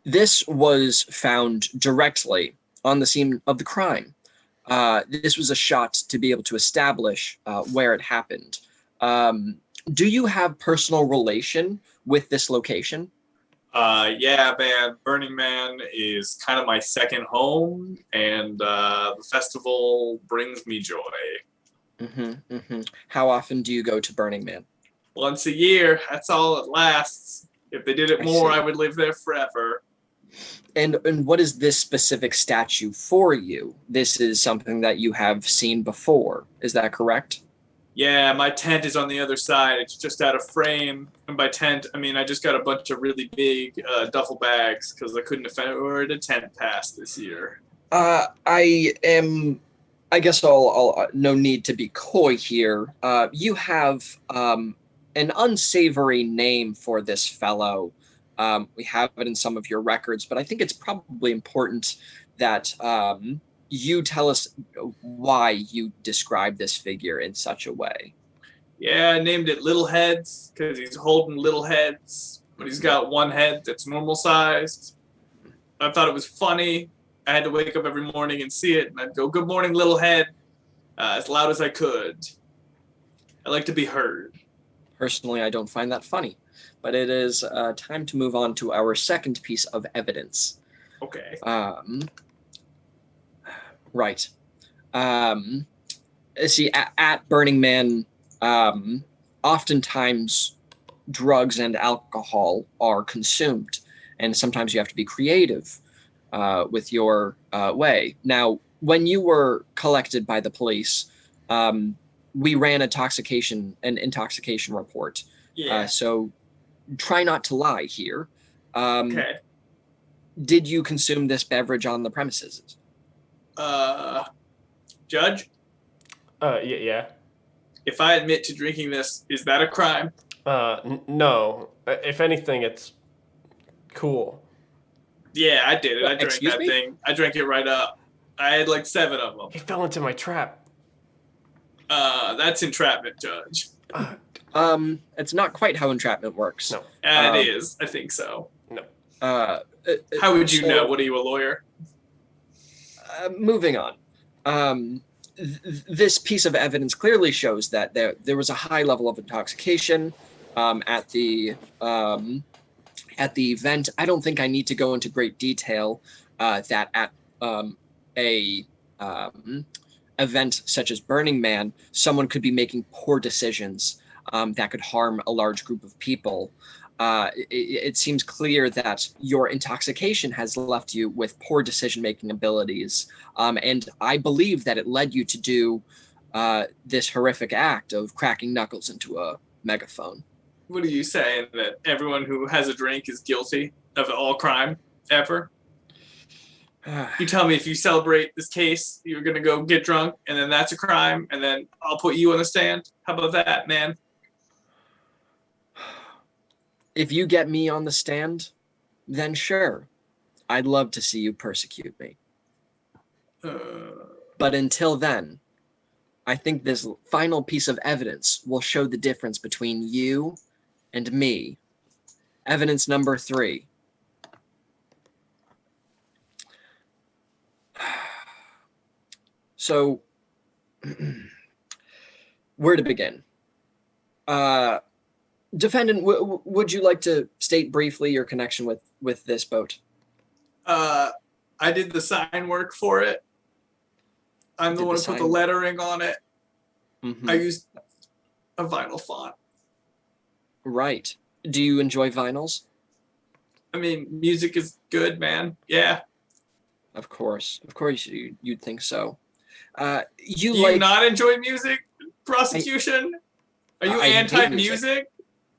This was found directly on the scene of the crime. This was a shot to be able to establish where it happened. Do you have personal relation with this location?
Yeah, man. Burning Man is kind of my second home, and the festival brings me joy.
How often do you go to Burning Man?
Once a year. That's all it lasts. If they did it more, I would live there forever.
And what is this specific statue for you? This is something that you have seen before. Is that correct?
Yeah, my tent is on the other side. It's just out of frame. And by tent, I mean I just got a bunch of really big duffel bags because I couldn't afford a tent pass this year.
I guess I'll no need to be coy here. You have an unsavory name for this fellow. We have it in some of your records, but I think it's probably important that you tell us why you describe this figure in such a way.
Yeah, I named it Little Heads because he's holding little heads, but he's got one head that's normal sized. I thought it was funny. I had to wake up every morning and see it, and I'd go, "Good morning, little head," as loud as I could. I like to be heard.
Personally, I don't find that funny, but it is time to move on to our second piece of evidence.
Okay.
Right. See, at Burning Man, oftentimes drugs and alcohol are consumed, and sometimes you have to be creative with your way. Now, when you were collected by the police, we ran an intoxication report.
Yeah.
So try not to lie here.
Okay.
Did you consume this beverage on the premises?
Judge?
Yeah.
If I admit to drinking this, is that a crime?
No. If anything, it's cool.
Yeah, I did it. I drank
Excuse
that
me?
thing. I drank it right up. I had like 7 of them.
He fell into my trap.
That's entrapment, Judge.
It's not quite how entrapment works.
No.
It is. I think so.
No.
How would you
so-
know? What are you, a lawyer?
Moving on. This piece of evidence clearly shows that there was a high level of intoxication at the event. I don't think I need to go into great detail that at a event such as Burning Man, someone could be making poor decisions that could harm a large group of people, it seems clear that your intoxication has left you with poor decision-making abilities, and I believe that it led you to do this horrific act of cracking knuckles into a megaphone.
What are you saying? That everyone who has a drink is guilty of all crime ever? You tell me if you celebrate this case, you're gonna go get drunk, and then that's a crime, and then I'll put you on the stand. How about that, man?
If you get me on the stand, then sure, I'd love to see you persecute me. But until then, I think this final piece of evidence will show the difference between you and me. Evidence number 3. So, where to begin? Defendant, would you like to state briefly your connection with this boat?
I did the sign work for it. I'm the one who put the lettering on it.
Mm-hmm.
I used a vinyl font.
Right. Do you enjoy vinyls?
I mean, music is good, man. Yeah.
Of course you'd think so.
Do you not enjoy music? Prosecution? Are you anti-music?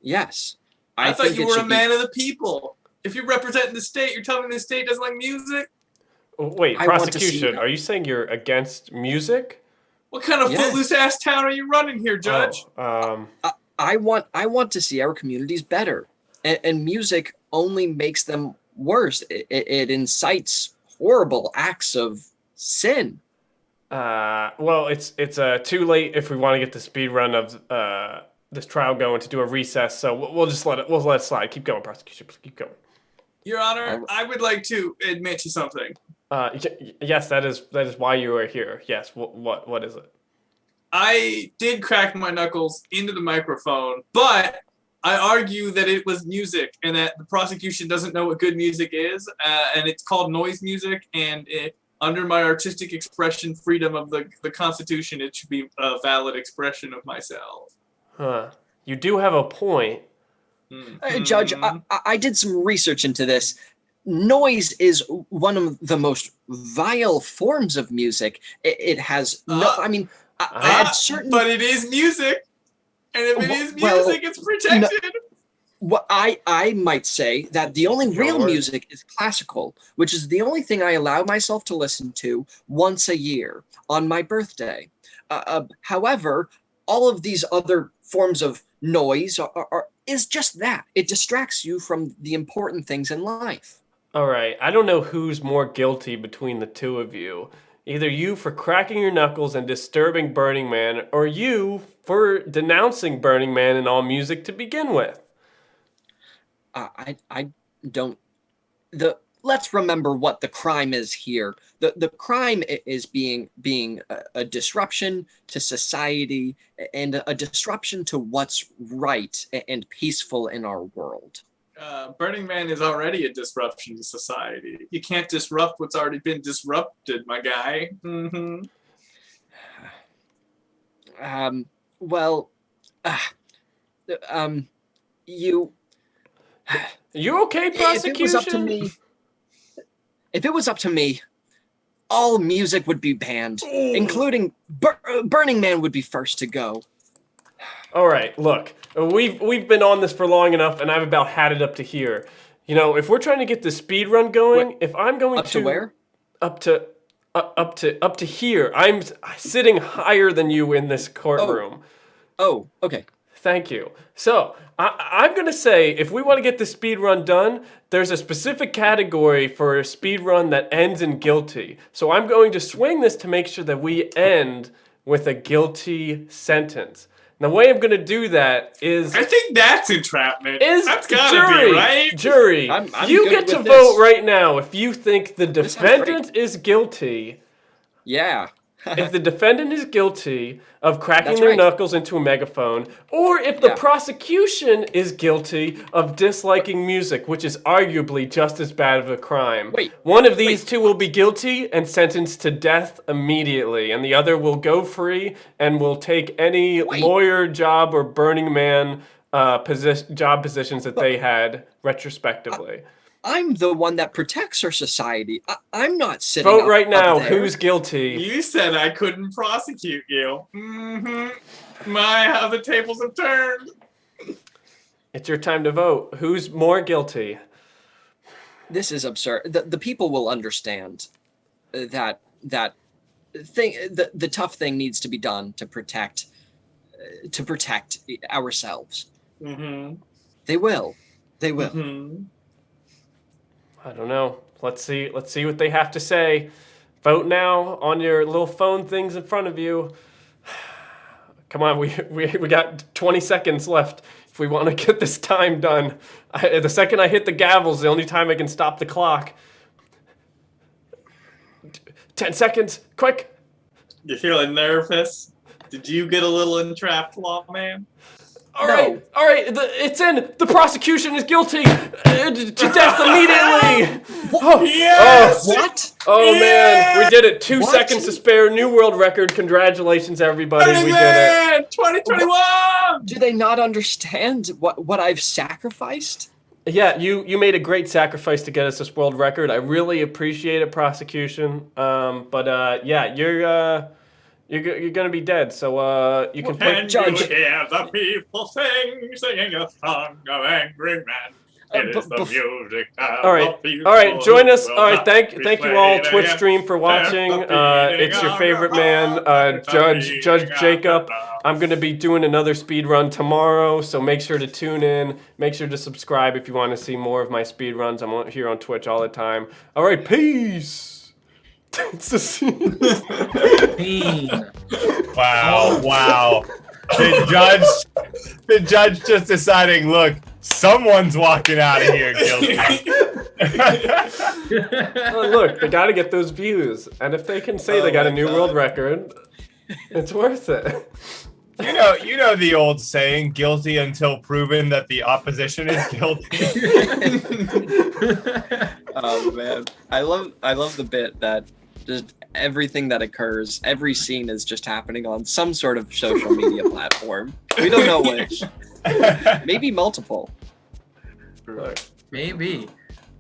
Yes.
I thought you were a man of the people. If you're representing the state, you're telling me the state doesn't like music?
Wait, prosecution, are you saying you're against music?
What kind of footloose ass town are you running here, Judge?
I want to see our communities better, and music only makes them worse. It incites horrible acts of sin.
Well, it's too late if we want to get the speed run of this trial going to do a recess. So we'll just let it slide. Keep going, prosecution. Keep going.
Your Honor, I would like to admit to something.
Yes, that is why you are here. Yes. What is it?
I did crack my knuckles into the microphone, but I argue that it was music and that the prosecution doesn't know what good music is, and it's called noise music, and under my artistic expression freedom of the Constitution, it should be a valid expression of myself.
Huh. You do have a point.
Judge, I did some research into this. Noise is one of the most vile forms of music. It has no, I mean, I had certain...
But it is music, and if it is music, it's protected.
Well, I might say that the only real music is classical, which is the only thing I allow myself to listen to once a year on my birthday. However, all of these other forms of noise is just that. It distracts you from the important things in life.
All right, I don't know who's more guilty between the two of you. Either you for cracking your knuckles and disturbing Burning Man, or you for denouncing Burning Man and all music to begin with.
I don't. Let's remember what the crime is here. The crime is being a disruption to society and a disruption to what's right and peaceful in our world.
Burning Man is already a disruption to society. You can't disrupt what's already been disrupted, my guy. Mm-hmm.
You okay, prosecution?
If it was up to me, all music would be banned, including Burning Man would be first to go.
All right, look, we've been on this for long enough, and I've about had it up to here. You know, if we're trying to get the speed run going, if I'm going
to where?
Up to here. I'm sitting higher than you in this courtroom.
Oh, okay.
Thank you. So, I'm going to say, if we want to get the speed run done, there's a specific category for a speed run that ends in guilty. So I'm going to swing this to make sure that we end with a guilty sentence. And the way I'm going to do that is...
I think that's entrapment. That's gotta be, right?
Jury, you get to vote right now if you think the defendant is guilty.
Yeah.
if the defendant is guilty of cracking
That's
their
right.
knuckles into a megaphone, or if the
Yeah.
prosecution is guilty of disliking music, which is arguably just as bad of a crime.
Wait,
One of these two will be guilty and sentenced to death immediately, and the other will go free and will take any lawyer job or Burning Man job positions that they had retrospectively.
I'm the one that protects our society. I'm not sitting
Vote
up,
right now.
up there.
Who's guilty?
You said I couldn't prosecute you. Mm-hmm. My, how the tables have turned.
It's your time to vote. Who's more guilty?
This is absurd. The people will understand that thing. The tough thing needs to be done to protect ourselves.
Mm-hmm.
They will. They will.
Mm-hmm.
I don't know. Let's see what they have to say. Vote now on your little phone things in front of you. Come on, we got 20 seconds left if we want to get this time done. The second I hit the gavel is the only time I can stop the clock. 10 seconds, quick.
You feeling nervous? Did you get a little entrapped, lawman?
All right. It's in. The prosecution is guilty to death immediately. Oh,
Yes!
What?
Oh man, we did it. 2
What?
seconds to spare. New world record. Congratulations, everybody.
Burning
We did
Man 2021!
Do they not understand what I've sacrificed?
it. Yeah, you made a great sacrifice to get us this world record. I really appreciate it, prosecution. But yeah, you're gonna be dead. So you can put
Can you
Judge.
hear the people singing a song of angry man? It is the music of
All right,
the people
all right. Join us.
who
All
will
right, thank
not
you
be
all,
played
Twitch
again.
stream for watching. It's your favorite man, Judge Jacob. I'm gonna be doing another speed run tomorrow, so make sure to tune in. Make sure to subscribe if you want to see more of my speed runs. I'm here on Twitch all the time. All right, peace. It's the scene.
Wow. The judge just deciding, look, someone's walking out of here guilty.
Oh, look, they got to get those views, and if they can say they got a new world record, it's worth it.
You know the old saying, guilty until proven that the opposition is guilty.
Oh man, I love the bit that just everything that occurs, every scene is just happening on some sort of social media platform. We don't know which. Maybe multiple.
Maybe.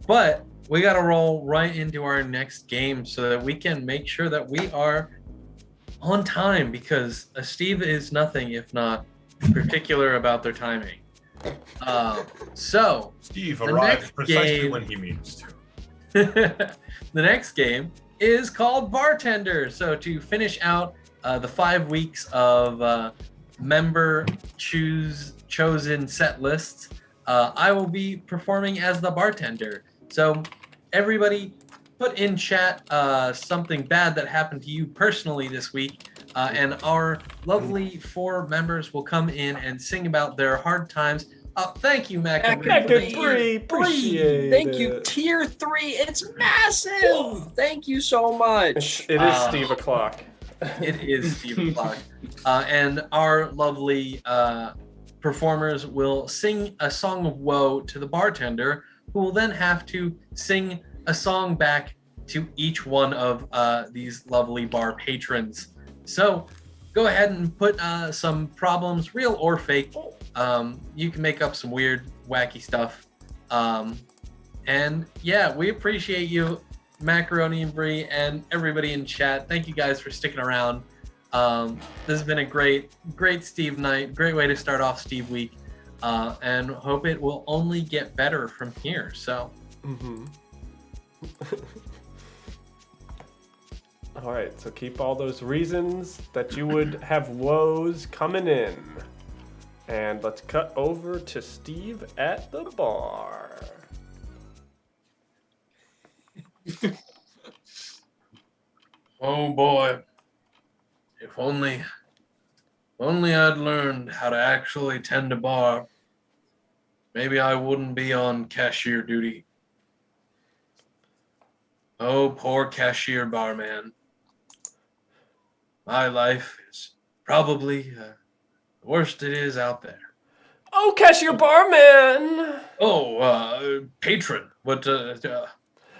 But we got to roll right into our next game so that we can make sure that we are on time, because Steve is nothing if not particular about their timing. So
Steve
the
arrives
next
precisely
game-
when he means to.
the next game is called Bartender. So to finish out the 5 weeks of member chosen set lists, I will be performing as the bartender. So everybody put in chat something bad that happened to you personally this week, and our lovely 4 members will come in and sing about their hard times. Thank you, Mac.
Appreciate
Thank you,
it.
tier 3. It's massive. Thank you so much.
It is Steve o'clock.
It is Steve o'clock. And our lovely performers will sing a song of woe to the bartender, who will then have to sing a song back to each one of these lovely bar patrons. So go ahead and put some problems, real or fake. You can make up some weird, wacky stuff. And yeah, we appreciate you, Macaroni and Brie, and everybody in chat. Thank you guys for sticking around. This has been a great Steve night. Great way to start off Steve week. And hope it will only get better from here. So.
All right, so keep all those reasons that you would have woes coming in. And let's cut over to Steve at the bar.
Oh boy. If only I'd learned how to actually tend a bar, maybe I wouldn't be on cashier duty. Oh, poor cashier barman. My life is probably the worst it is out there.
Oh, cashier barman.
Oh, patron. What, am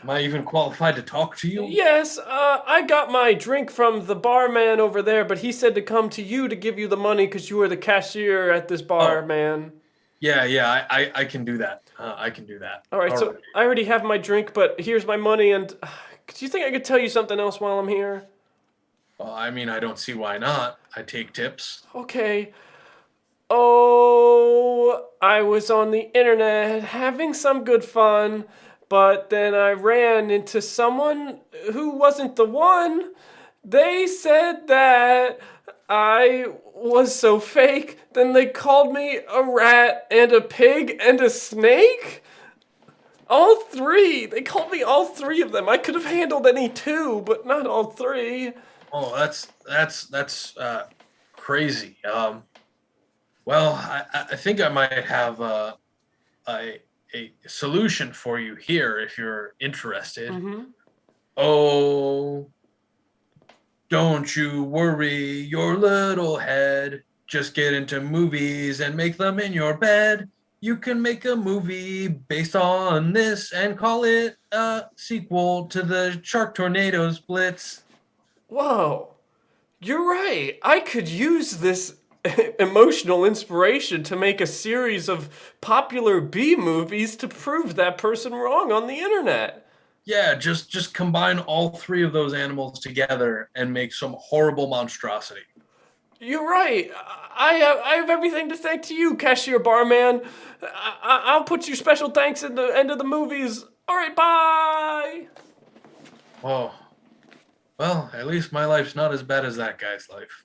I even qualified to talk to you?
Yes, I got my drink from the barman over there, but he said to come to you to give you the money because you were the cashier at this bar, man.
Yeah, I can do that. I can do that.
All right, so
right.
I already have my drink, but here's my money, and do you think I could tell you something else while I'm here?
Well, I mean, I don't see why not. I take tips.
Okay. Oh, I was on the internet having some good fun, but then I ran into someone who wasn't the one. They said that I was so fake, then they called me a rat and a pig and a snake? All three! They called me all three of them. I could have handled any two, but not all three.
Oh, that's crazy. Well, I think I might have a solution for you here if you're interested. Oh, don't you worry your little head. Just get into movies and make them in your bed. You can make a movie based on this and call it a sequel to the Shark Tornadoes Blitz.
Whoa, you're right. I could use this emotional inspiration to make a series of popular B movies to prove that person wrong on the internet.
Yeah, just combine all three of those animals together and make some horrible monstrosity.
You're right. I have everything to thank to you, cashier barman. I'll put you special thanks in the end of the movies. All right, bye.
Oh, well, at least my life's not as bad as that guy's life.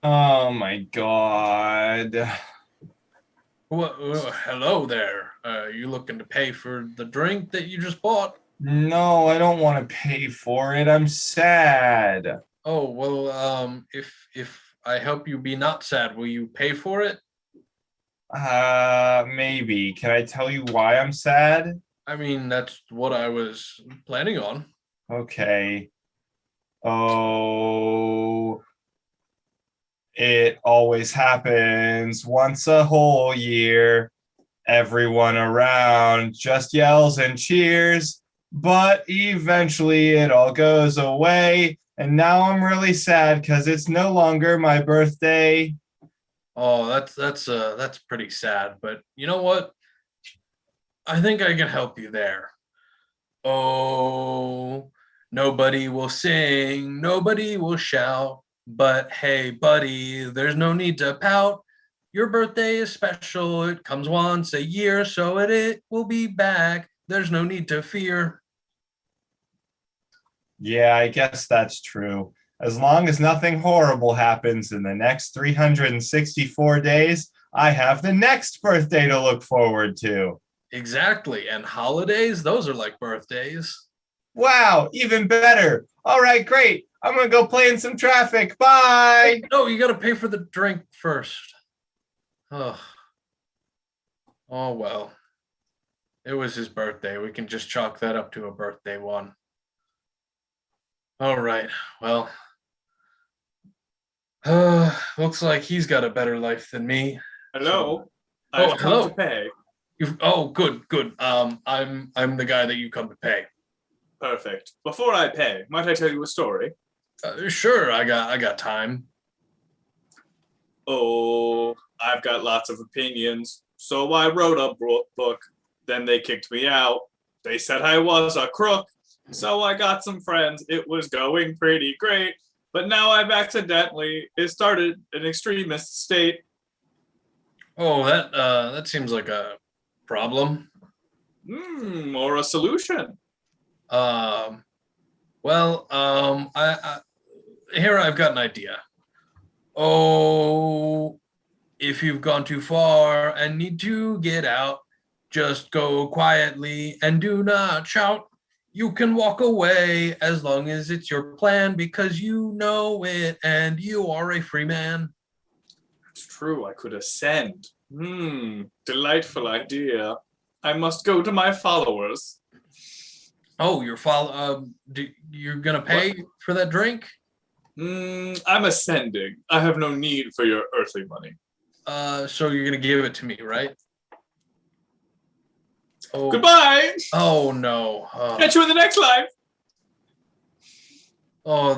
Oh my god.
Hello there. You looking to pay for the drink that you just bought?
No, I don't want to pay for it. I'm sad.
Oh, well, if I help you be not sad, will you pay for it?
Maybe. Can I tell you why I'm sad?
I mean, that's what I was planning on.
Okay. Oh, it always happens once a whole year. Everyone around just yells and cheers, but eventually it all goes away. And now I'm really sad because it's no longer my birthday.
Oh, that's pretty sad, but you know what? I think I can help you there. Oh, nobody will sing, nobody will shout, but hey, buddy, there's no need to pout. Your birthday is special, it comes once a year, so it will be back. There's no need to fear.
Yeah, I guess that's true. As long as nothing horrible happens in the next 364 days, I have the next birthday to look forward to.
Exactly, and holidays, those are like birthdays.
Wow, even better. All right, great. I'm going to go play in some traffic. Bye.
No, you got to pay for the drink first. Oh. Oh, well. It was his birthday. We can just chalk that up to a birthday one. All right. Well, looks like he's got a better life than me.
Hello.
Oh,
I've come
hello.
to pay.
Good. I'm the guy that you come to pay.
Perfect. Before I pay, might I tell you a story?
Sure. I got time.
Oh, I've got lots of opinions. So I wrote a book. Then they kicked me out. They said I was a crook. So I got some friends. It was going pretty great. But now I've accidentally started an extremist state.
Oh, that seems like a problem.
Or a solution.
Well, I here I've got an idea. Oh, if you've gone too far and need to get out, just go quietly and do not shout. You can walk away as long as it's your plan because you know it and you are a free man.
It's true, I could ascend. Delightful idea. I must go to my followers.
Oh, you're gonna pay for that drink?
I'm ascending. I have no need for your earthly money.
So you're gonna give it to me, right? Oh.
Goodbye.
Oh no.
Catch you in the next life.
Oh,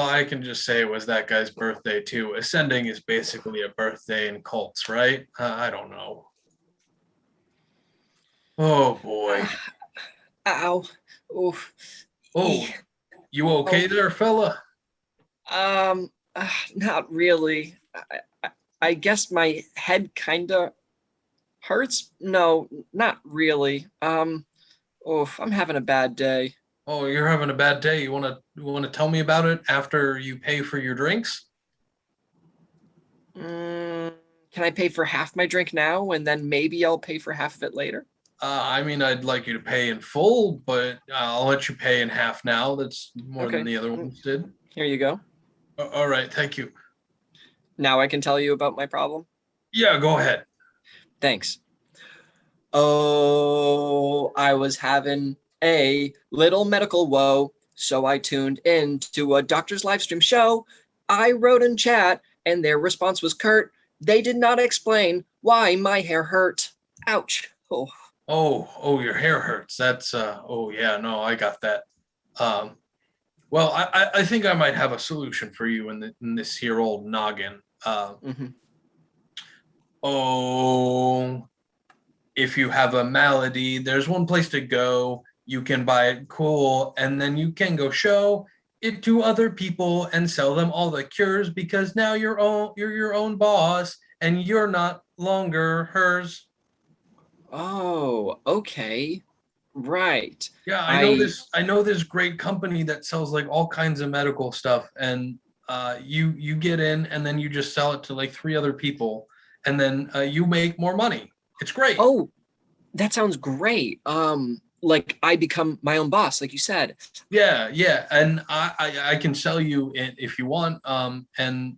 I can just say it was that guy's birthday too. Ascending is basically a birthday in cults, right? I don't know. Oh boy.
Ow. Oof.
Oh, you okay there, fella?
Not really. I guess my head kinda hurts. No, not really. Oof, I'm having a bad day.
Oh, you're having a bad day. You wanna tell me about it after you pay for your drinks?
Can I pay for half my drink now, and then maybe I'll pay for half of it later?
I mean, I'd like you to pay in full, but I'll let you pay in half now. That's more than
Okay.
the other ones did.
Here you go.
All right, thank you.
Now I can tell you about my problem.
Yeah, go ahead.
Thanks. Oh, I was having a little medical woe, so I tuned in to a doctor's live stream show. I wrote in chat, and their response was curt. They did not explain why my hair hurt. Ouch.
Oh, your hair hurts. That's oh yeah, no, I got that. Well, I think I might have a solution for you in this here old noggin. Oh, if you have a malady, there's one place to go. You can buy it cool, and then you can go show it to other people and sell them all the cures because now you're your own boss and you're not longer hers.
Oh, okay. Right.
Yeah, I know this great company that sells like all kinds of medical stuff, and you get in and then you just sell it to like 3 other people, and then you make more money. It's great.
Oh, that sounds great. Like I become my own boss, like you said.
Yeah, and I can sell you it if you want, and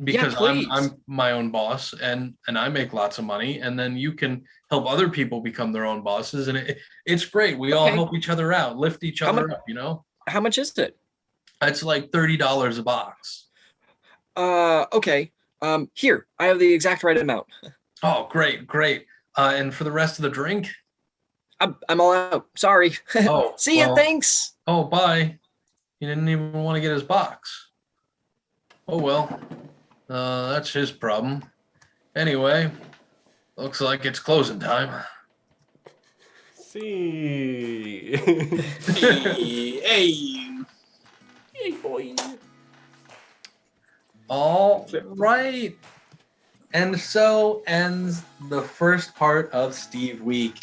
because I'm my own boss and I make lots of money, and then you can help other people become their own bosses, and it's great. We all help each other out, lift each other up, you know.
How much is it?
It's like $30 a box.
Okay. Here, I have the exact right amount.
Oh, great. And for the rest of the drink?
I'm all out. Sorry.
Oh,
See ya. Thanks.
Oh, bye. He didn't even want to get his box. Oh well. That's his problem. Anyway, looks like it's closing time.
See.
Hey, boy.
All right. And so ends the first part of Steve Week.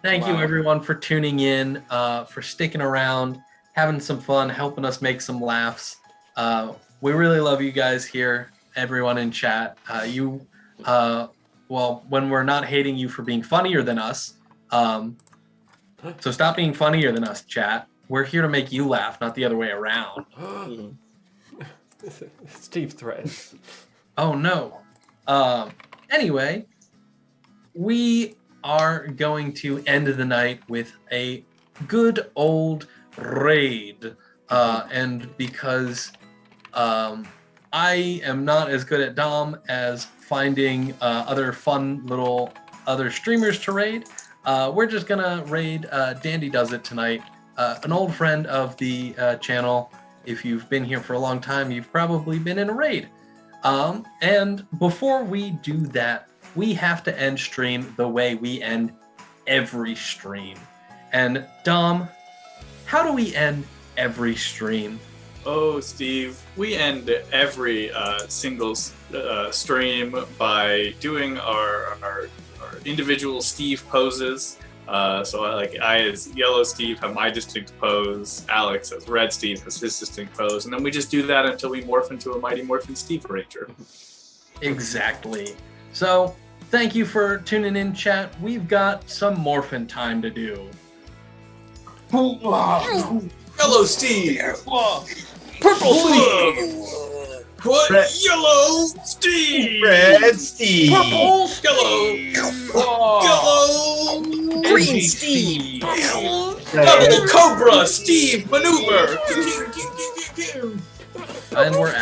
Thank you everyone for tuning in, for sticking around, having some fun, helping us make some laughs. We really love you guys here, everyone in chat. Well, when we're not hating you for being funnier than us, so stop being funnier than us, chat. We're here to make you laugh, not the other way around.
Steve threats.
Oh no. Anyway, we are going to end the night with a good old raid. And because I am not as good at Dom as finding other fun little other streamers to raid, we're just gonna raid Dandy Does It tonight, an old friend of the channel. If you've been here for a long time, you've probably been in a raid. And before we do that, we have to end stream the way we end every stream. And Dom, how do we end every stream?
Oh, Steve, we end every single stream by doing our individual Steve poses. So I as Yellow Steve have my distinct pose, Alex as Red Steve has his distinct pose, and then we just do that until we morph into a Mighty Morphin Steve Ranger.
Exactly. So thank you for tuning in, chat. We've got some morphin time to do.
Yellow Steve! Purple Steve! What? Yellow Steve!
Red Steve!
Purple Yellow!
Green Steve!
Double Cobra Steve maneuver!
And we're